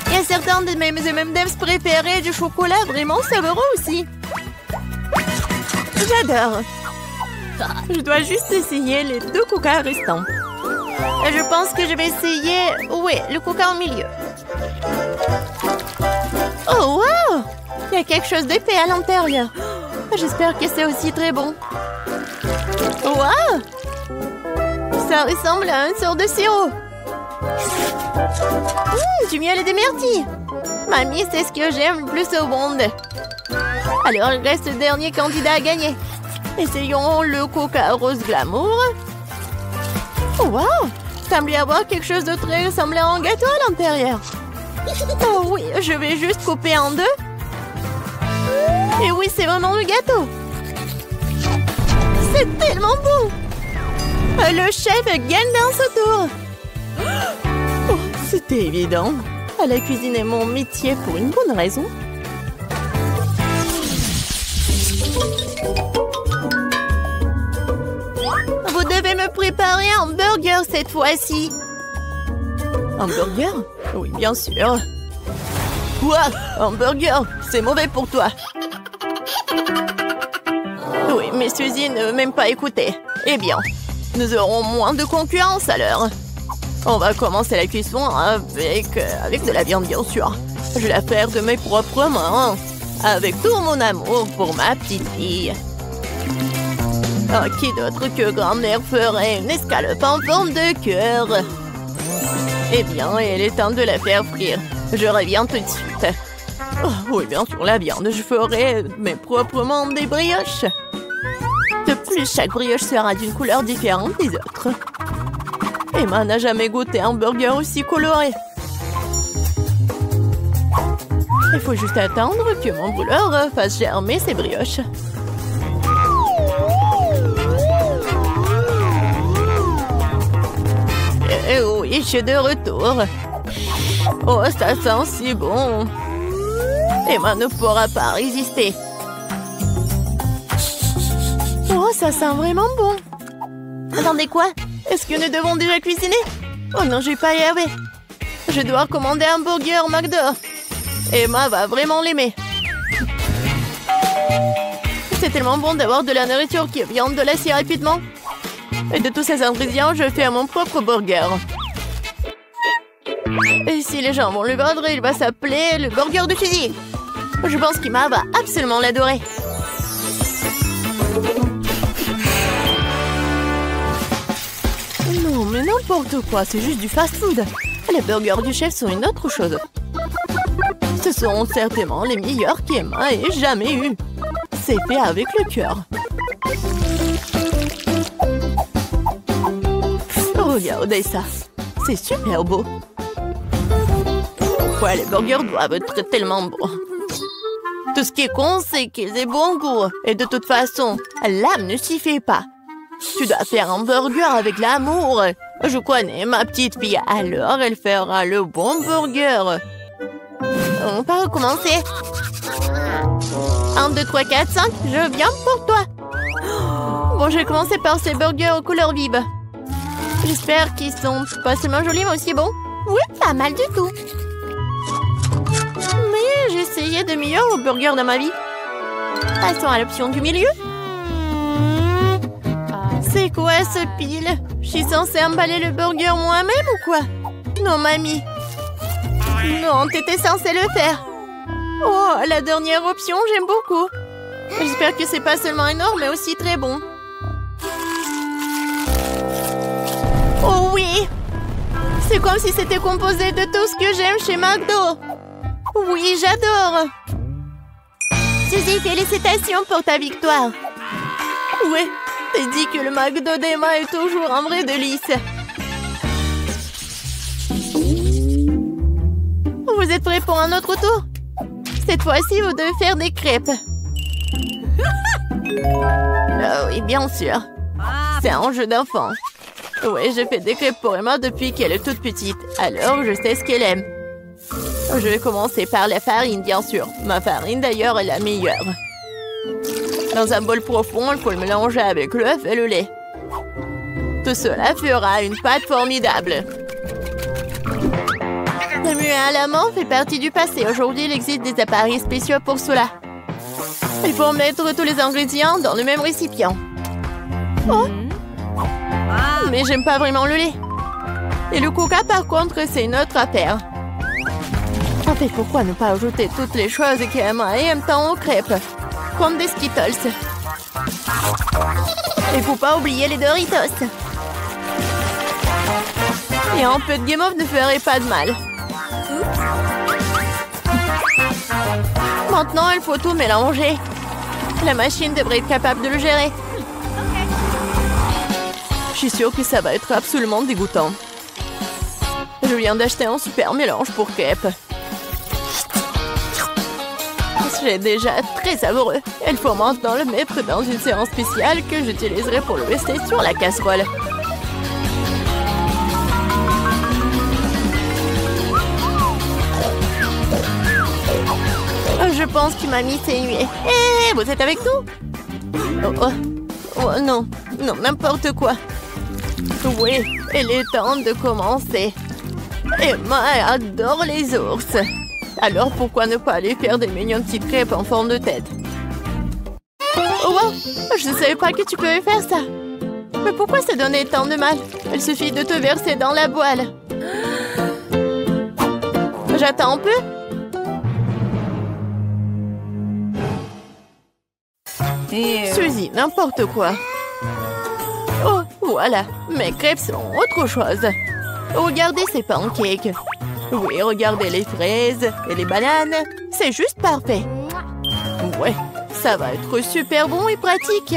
Il y a certains de mes M&M's préférés du chocolat vraiment savoureux aussi. J'adore. Je dois juste essayer les 2 coca restants. Je pense que je vais essayer... Oui, le coca au milieu. Oh, wow! Il y a quelque chose d'épais à l'intérieur. J'espère que c'est aussi très bon. Wow! Ça ressemble à une sorte de sirop. Du miel et des myrtilles. Mamie, c'est ce que j'aime le plus au monde. Alors, il reste le dernier candidat à gagner. Essayons le coca rose glamour. Wow! Semble y avoir quelque chose de très ressemblant à un gâteau à l'intérieur. Oh oui, je vais juste couper en 2. Et oui, c'est vraiment le gâteau. C'est tellement bon. Le chef gagne dans ce tour. Oh, c'était évident. La cuisine est mon métier pour une bonne raison. Vous devez me préparer un burger cette fois-ci. Un burger? Oui, bien sûr. Quoi? Un burger? C'est mauvais pour toi. Oui, mais Suzy ne veut même pas écouter. Eh bien, nous aurons moins de concurrence alors. On va commencer la cuisson avec de la viande, bien sûr. Je vais la faire de mes propres mains. Avec tout mon amour pour ma petite fille. Oh, qui d'autre que grand-mère ferait une escalope en forme de cœur? Eh bien, il est temps de la faire frire. Je reviens tout de suite. Oh, oui, bien sûr, la viande. Je ferai mes propres des brioches. De plus, chaque brioche sera d'une couleur différente des autres. Emma n'a jamais goûté un burger aussi coloré. Il faut juste attendre que mon brûleur fasse germer ses brioches. Et oui, je suis de retour. Oh, ça sent si bon. Emma ne pourra pas résister. Oh, ça sent vraiment bon. Attendez, quoi? Est-ce que nous devons déjà cuisiner? Oh non, je vais pas y arriver. Je dois commander un burger McDo. Emma va vraiment l'aimer. C'est tellement bon d'avoir de la nourriture qui vient de là si rapidement. Et de tous ces ingrédients, je fais mon propre burger. Et si les gens vont le vendre, il va s'appeler le burger de Suzy. Je pense qu'Ima va absolument l'adorer. Non, mais n'importe quoi, c'est juste du fast-food. Les burgers du chef sont une autre chose. Ce sont certainement les meilleurs qu'Emma ait jamais eu. C'est fait avec le cœur. Regardez ça. C'est super beau. Pourquoi les burgers doivent être tellement beaux? Tout ce qui est con, c'est qu'ils aient bon goût. Et de toute façon, l'âme ne s'y fait pas. Tu dois faire un burger avec l'amour. Je connais ma petite fille, alors elle fera le bon burger. On peut recommencer. 1, 2, 3, 4, 5, je viens pour toi. Bon, je vais commencer par ces burgers aux couleurs vives. J'espère qu'ils sont pas seulement jolis, mais aussi bons. Oui, pas mal du tout. Mais j'ai essayé de meilleurs burgers dans ma vie. Passons à l'option du milieu. C'est quoi ce pile? Je suis censée emballer le burger moi-même ou quoi? Non, mamie. Non, t'étais censée le faire. Oh, la dernière option, j'aime beaucoup. J'espère que c'est pas seulement énorme, mais aussi très bon. Oh oui! C'est comme si c'était composé de tout ce que j'aime chez McDo. Oui, j'adore. Suzy, félicitations pour ta victoire. Oui, t'as dit que le McDo d'Emma est toujours un vrai délice. Vous êtes prêts pour un autre tour? Cette fois-ci, vous devez faire des crêpes. Oh oui, bien sûr. C'est un jeu d'enfant. Oui, je fais des crêpes pour Emma depuis qu'elle est toute petite. Alors, je sais ce qu'elle aime. Je vais commencer par la farine, bien sûr. Ma farine, d'ailleurs, est la meilleure. Dans un bol profond, il faut le mélanger avec l'œuf et le lait. Tout cela fera une pâte formidable. Remuer à la main fait partie du passé. Aujourd'hui, il existe des appareils spéciaux pour cela. Il faut mettre tous les ingrédients dans le même récipient. Oh! Mais j'aime pas vraiment le lait. Et le coca, par contre, c'est une autre affaire. En fait, pourquoi ne pas ajouter toutes les choses qu'Emma aime tant aux crêpes? Comme des Skittles. Et faut pas oublier les Doritos. Et un peu de Game of ne ferait pas de mal. Maintenant, il faut tout mélanger. La machine devrait être capable de le gérer. Je suis sûre que ça va être absolument dégoûtant. Je viens d'acheter un super mélange pour crêpes. C'est déjà très savoureux. Il faut maintenant le mettre dans une séance spéciale que j'utiliserai pour le rester sur la casserole. Je pense que mamie s'est nuée. Hé, vous êtes avec nous? Oh non, non, n'importe quoi. Oui, il est temps de commencer. Emma adore les ours. Alors pourquoi ne pas aller faire des mignonnes petites crêpes en forme de tête? Oh wow, je ne savais pas que tu pouvais faire ça. Mais pourquoi ça donnait tant de mal? Il suffit de te verser dans la boîle. J'attends un peu. Suzy, n'importe quoi. Oh, voilà, mes crêpes sont autre chose. Regardez ces pancakes. Oui, regardez les fraises et les bananes. C'est juste parfait. Ouais, ça va être super bon et pratique.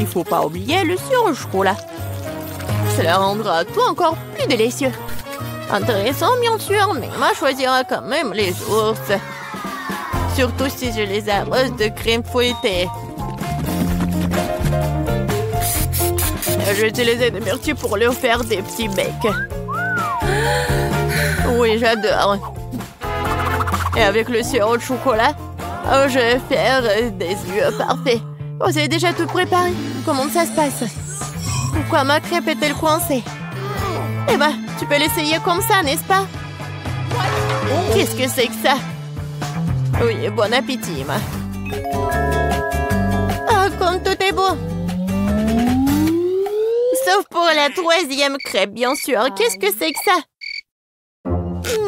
Il faut pas oublier le sirop au chocolat. Cela rendra tout encore plus délicieux. Intéressant, bien sûr, mais Emma choisira quand même les ours. Surtout si je les arrose de crème fouettée. J'ai utilisé des myrtilles pour leur faire des petits becs. Oui, j'adore. Et avec le sirop de chocolat, je vais faire des yeux parfaits. Oh, c'est déjà tout préparé. Comment ça se passe? Pourquoi ma crêpe est-elle coincée? Eh ben, tu peux l'essayer comme ça, n'est-ce pas? Qu'est-ce que c'est que ça? Oui, bon appétit, Emma. très beau. Sauf pour la 3e crêpe, bien sûr. Qu'est-ce que c'est que ça?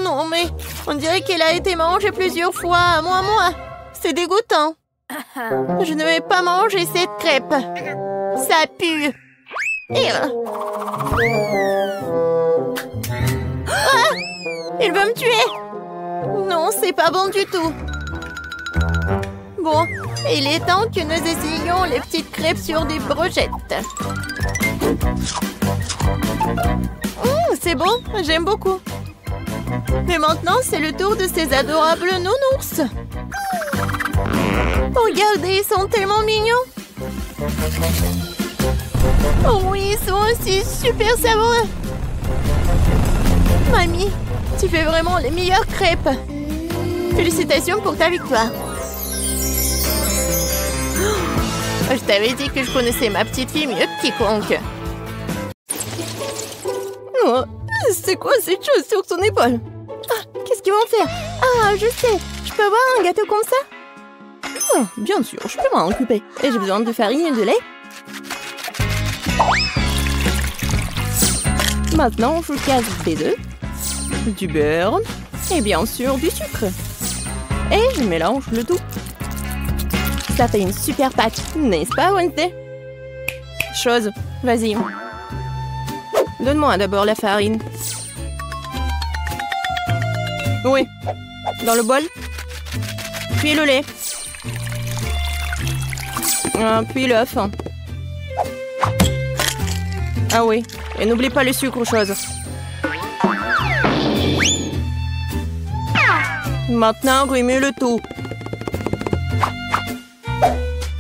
Non, mais on dirait qu'elle a été mangée plusieurs fois. Moi. C'est dégoûtant. Je ne vais pas manger cette crêpe. Ça pue. Ah! Il veut me tuer. Non, c'est pas bon du tout. Bon, il est temps que nous essayions les petites crêpes sur des brochettes. C'est bon, j'aime beaucoup. Mais maintenant, c'est le tour de ces adorables nounours. Regardez, ils sont tellement mignons. Oh oui, ils sont aussi super savoureux. Mamie, tu fais vraiment les meilleures crêpes. Félicitations pour ta victoire. Oh, je t'avais dit que je connaissais ma petite fille mieux que quiconque. Oh, c'est quoi cette chose sur son épaule? Ah, qu'est-ce qu'ils vont faire? Ah, je sais. Je peux avoir un gâteau comme ça? Oh, bien sûr, je peux m'en occuper. Et j'ai besoin de farine et de lait. Maintenant, je casse des œufs, du beurre et bien sûr du sucre. Et je mélange le tout. Ça fait une super pâte, n'est-ce pas, Wednesday? Chose, vas-y. Donne-moi d'abord la farine. Oui, dans le bol. Puis le lait. Puis l'œuf. Ah oui, et n'oublie pas le sucre, chose. Maintenant, remue le tout.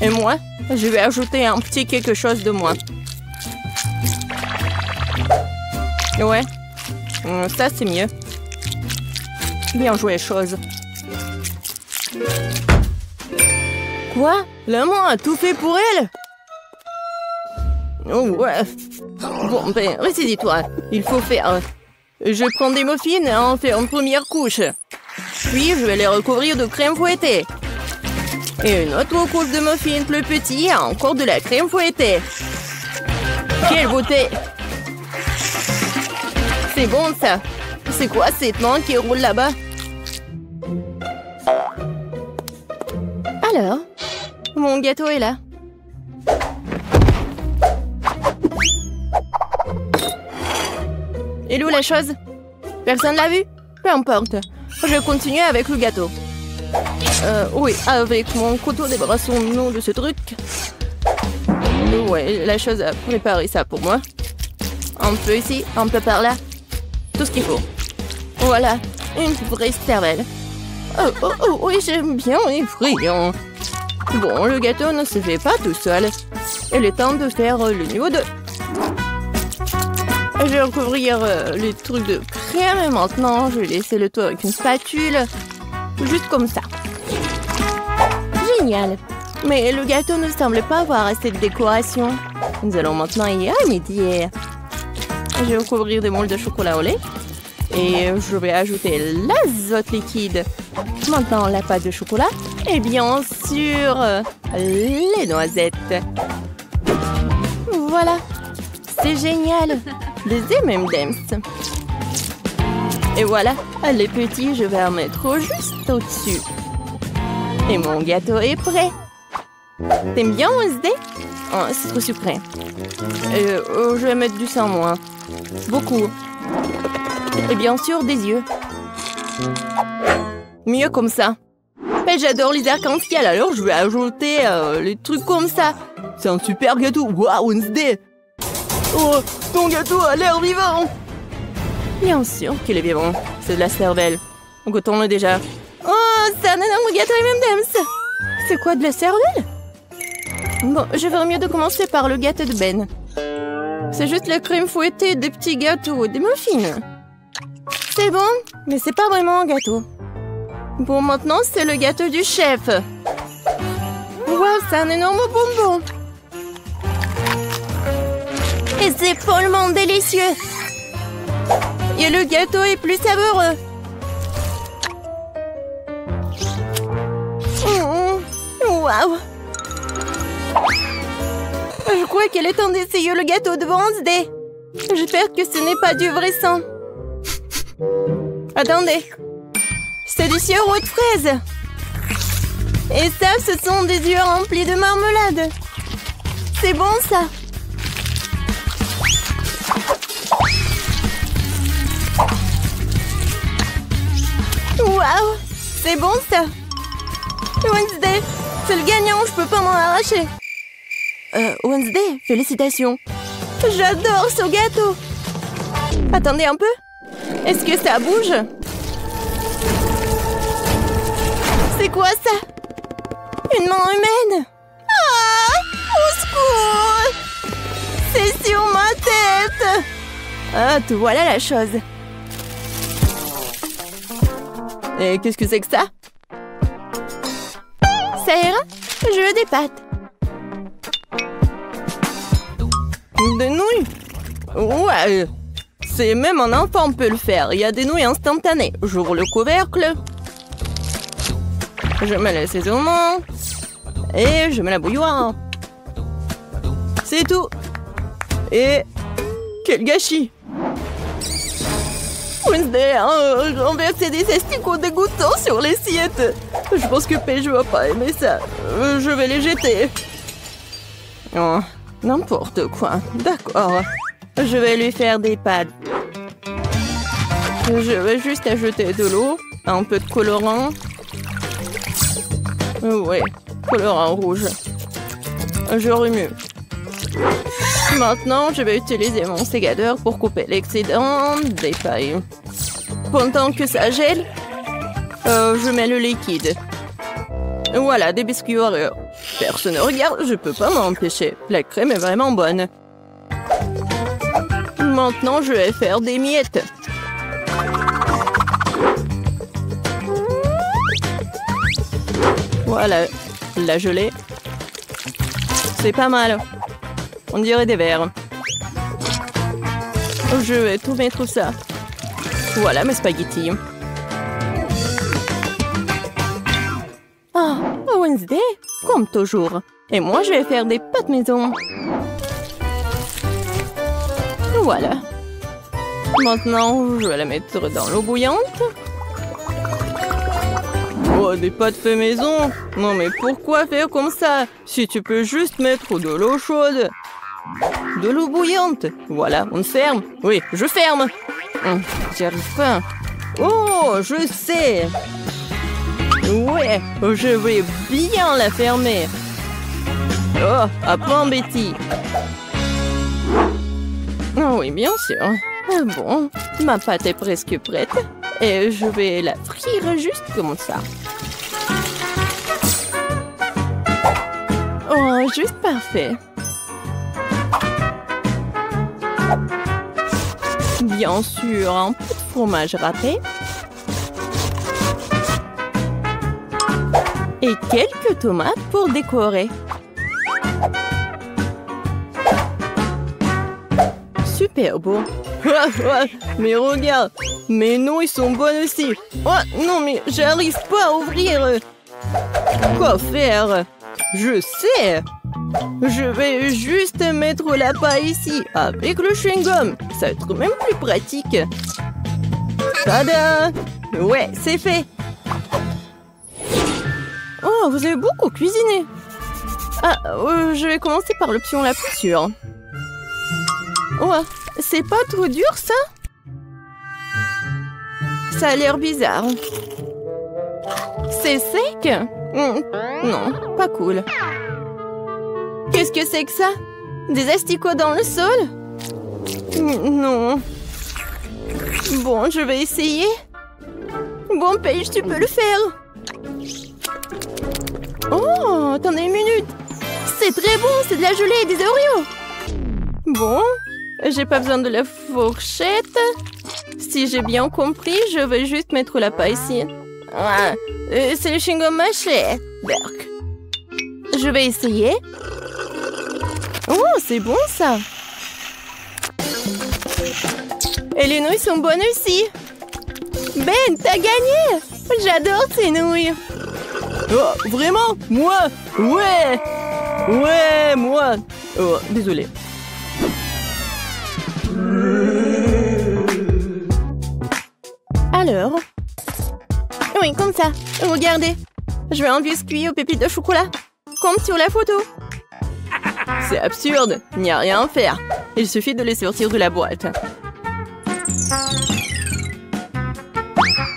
Et moi, je vais ajouter un petit quelque chose de moi. Ouais, ça c'est mieux. Bien joué, chose. Quoi? La main a tout fait pour elle? Oh ouais. Bon, ben, ressaisis-toi. Il faut faire... Je prends des muffins et en fais une première couche. Puis, je vais les recouvrir de crème fouettée. Et une autre couche de muffins plus petit et encore de la crème fouettée. Quelle beauté! C'est bon, ça. C'est quoi cette main qui roule là-bas? Alors, mon gâteau est là. Et où la chose? Personne l'a vu? Peu importe. Je continue avec le gâteau. Oui, avec mon couteau débarrassons-nous de ce truc. Ouais, la chose a préparé ça pour moi. Un peu ici, un peu par là. Tout ce qu'il faut. Voilà, une vraie cervelle. Oh, oui, j'aime bien les brillants. Bon, le gâteau ne se fait pas tout seul. Il est temps de faire le niveau 2. Je vais recouvrir les trucs de crème et maintenant je vais laisser le tout avec une spatule. Juste comme ça. Génial. Mais le gâteau ne semble pas avoir assez de décoration. Nous allons maintenant y remédier. Je vais recouvrir des moules de chocolat au lait. Et je vais ajouter l'azote liquide. Maintenant la pâte de chocolat. Et bien sûr, les noisettes. Voilà. C'est génial. Des M&M's. Et voilà, les petits, je vais en mettre juste au-dessus. Et mon gâteau est prêt. T'aimes bien, Wednesday? Oh, c'est trop sucré. Je vais mettre du sang, moi. Beaucoup. Et bien sûr, des yeux. Mieux comme ça. Mais j'adore les arcs-en-ciel, alors je vais ajouter les trucs comme ça. C'est un super gâteau. Waouh, Wednesday! Oh, ton gâteau a l'air vivant! Bien sûr qu'il est vivant. C'est de la cervelle. Goûtons-le déjà. Oh, c'est un énorme gâteau M&M's! C'est quoi, de la cervelle? Bon, je ferais mieux de commencer par le gâteau de Ben. C'est juste la crème fouettée, des petits gâteaux, des muffins. C'est bon, mais c'est pas vraiment un gâteau. Bon, maintenant, c'est le gâteau du chef. Wow, c'est un énorme bonbon! Et c'est follement délicieux. Et le gâteau est plus savoureux. Waouh. crois qu'il est temps d'essayer le gâteau de Wednesday. J'espère que ce n'est pas du vrai sang. Attendez. C'est du sirop de fraise. Et ça, ce sont des yeux remplis de marmelade. C'est bon, ça. Waouh, c'est bon, ça. Wednesday, c'est le gagnant, je peux pas m'en arracher. Wednesday, félicitations. J'adore ce gâteau. Attendez un peu. Est-ce que ça bouge? C'est quoi ça? Une main humaine? Ah! Au secours! C'est sur ma tête! Ah, tout voilà la chose. Et qu'est-ce que c'est que ça? Ça ira? Je veux des pâtes. Des nouilles? Ouais. C'est même un enfant peut le faire. Il y a des nouilles instantanées. J'ouvre le couvercle. Je mets l'assaisonnement. Et je mets la bouilloire. C'est tout. Et quel gâchis! Wednesday a renversé des asticots dégoûtants sur l'assiette. Je pense que Paige va pas aimer ça. Je vais les jeter. Oh, n'importe quoi. D'accord. Je vais lui faire des pâtes. Je vais juste ajouter de l'eau, un peu de colorant. Ouais, colorant rouge. Je remue. Maintenant, je vais utiliser mon sécateur pour couper l'excédent des pailles. Pendant que ça gèle, je mets le liquide. Voilà, des biscuits Oreo. Personne ne regarde, je peux pas m'empêcher. La crème est vraiment bonne. Maintenant, je vais faire des miettes. Voilà, la gelée. C'est pas mal. On dirait des verres. Je vais tout mettre ça. Voilà mes spaghettis. Ah, Wednesday, comme toujours. Et moi, je vais faire des pâtes maison. Voilà. Maintenant, je vais la mettre dans l'eau bouillante. Oh, des pâtes fait maison? Non, mais pourquoi faire comme ça? Si tu peux juste mettre de l'eau chaude. De l'eau bouillante. Voilà, on ferme. Oui, je ferme. J'y arrive pas. Oh, je sais. Ouais, je vais bien la fermer. Oh, apprends, Betty. Oh, oui, bien sûr. Bon, ma pâte est presque prête. Et je vais la frire juste comme ça. Oh, juste parfait. Bien sûr, un peu de fromage râpé. Et quelques tomates pour décorer. Super beau. Mais regarde, mes nouilles sont bonnes aussi. Oh non, mais j'arrive pas à ouvrir. Quoi faire? Je sais. Je vais juste mettre la paille ici, avec le chewing-gum. Ça va être même plus pratique. Tada! Ouais, c'est fait. Oh, vous avez beaucoup cuisiné. Ah, je vais commencer par l'option la plus sûre. Oh, c'est pas trop dur, ça? Ça a l'air bizarre. C'est sec? Non, pas cool. Qu'est-ce que c'est que ça? Des asticots dans le sol? Non. Bon, je vais essayer. Bon, Paige, tu peux le faire. Oh, attendez une minute. C'est très bon, c'est de la gelée et des Oreos. Bon, j'ai pas besoin de la fourchette. Si j'ai bien compris, je vais juste mettre la paille ici. Ah, c'est le chewing-gum mâché. Berk. Je vais essayer. Oh, c'est bon ça. Et les nouilles sont bonnes aussi. Ben, t'as gagné. J'adore ces nouilles. Oh, vraiment? Moi? Ouais. Ouais, moi. Oh, désolé. Alors? Oui, comme ça. Regardez. Je veux un biscuit aux pépites de chocolat. Comme sur la photo. C'est absurde. Il n'y a rien à faire. Il suffit de les sortir de la boîte.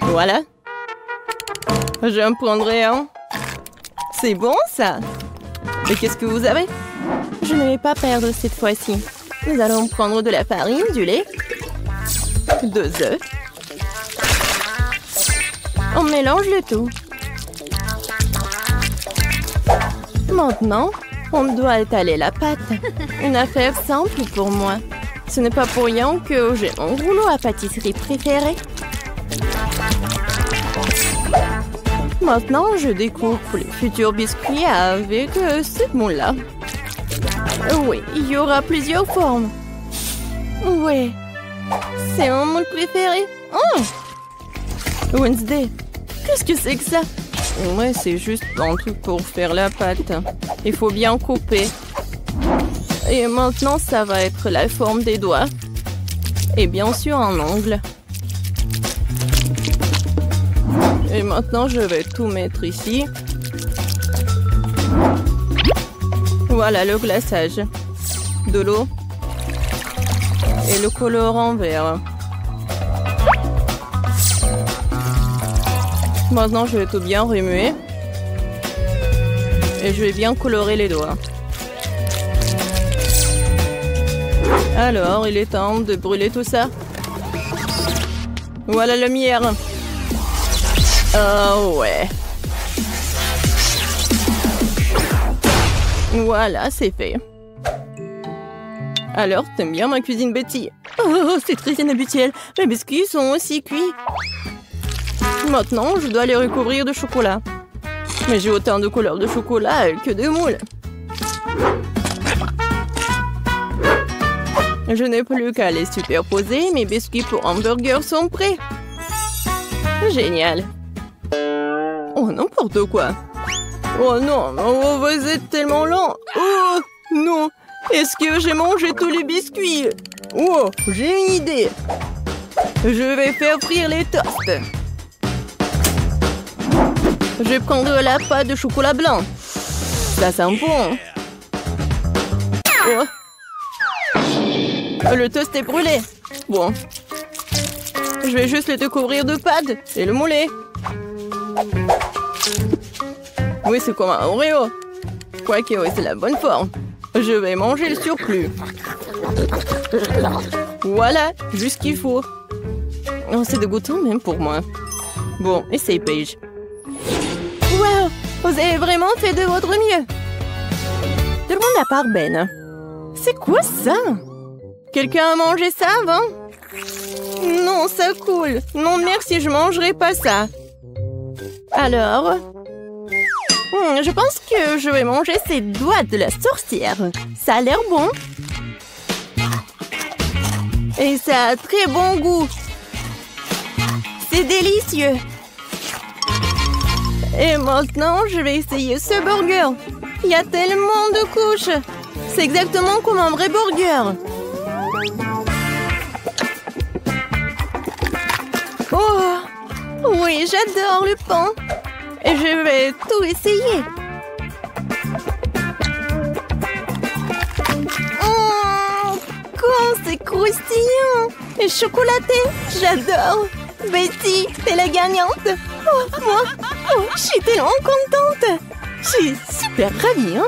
Voilà. J'en prendrai un. C'est bon, ça. Et qu'est-ce que vous avez? Je ne vais pas perdre cette fois-ci. Nous allons prendre de la farine, du lait, 2 œufs. On mélange le tout. Maintenant, on doit étaler la pâte. Une affaire simple pour moi. Ce n'est pas pour rien que j'ai mon rouleau à pâtisserie préféré. Maintenant, je découpe les futurs biscuits avec ce moule-là. Oui, il y aura plusieurs formes. Oui, c'est mon moule préféré. Oh! Wednesday, qu'est-ce que c'est que ça? Ouais, c'est juste un truc pour faire la pâte. Il faut bien couper. Et maintenant, ça va être la forme des doigts. Et bien sûr, un ongle. Et maintenant, je vais tout mettre ici. Voilà le glaçage. De l'eau. Et le colorant vert. Maintenant, je vais tout bien remuer. Et je vais bien colorer les doigts. Alors, il est temps de brûler tout ça. Voilà la lumière. Oh ouais. Voilà, c'est fait. Alors, t'aimes bien ma cuisine, Betty? Oh, c'est très inhabituel. Mes biscuits sont aussi cuits. Maintenant, je dois les recouvrir de chocolat. Mais j'ai autant de couleurs de chocolat que de moules. Je n'ai plus qu'à les superposer. Mes biscuits pour hamburger sont prêts. Génial. Oh, n'importe quoi. Oh non, oh, vous êtes tellement lent. Oh non, est-ce que j'ai mangé tous les biscuits? Oh, j'ai une idée. Je vais faire frire les toasts. Je vais prendre la pâte de chocolat blanc. Ça sent bon. Oh. Le toast est brûlé. Bon. Je vais juste le découvrir de pâte et le mouler. Oui, c'est comme un Oreo. Quoique, oui, c'est la bonne forme. Je vais manger le surplus. Voilà, juste ce qu'il faut. Oh, c'est dégoûtant même pour moi. Bon, essaye, Paige. Wow, vous avez vraiment fait de votre mieux. Tout le monde à part Ben. C'est quoi ça? Quelqu'un a mangé ça avant? Non, ça coule. Non, merci, je mangerai pas ça. Alors... je pense que je vais manger ces doigts de la sorcière. Ça a l'air bon. Et ça a très bon goût. C'est délicieux. Et maintenant, je vais essayer ce burger. Il y a tellement de couches. C'est exactement comme un vrai burger. Oh, oui, j'adore le pain. Et je vais tout essayer. Oh, quand c'est croustillant et chocolaté, j'adore. Betty, t'es la gagnante. Oh, moi, oh, je suis tellement contente. Je suis super ravie, hein.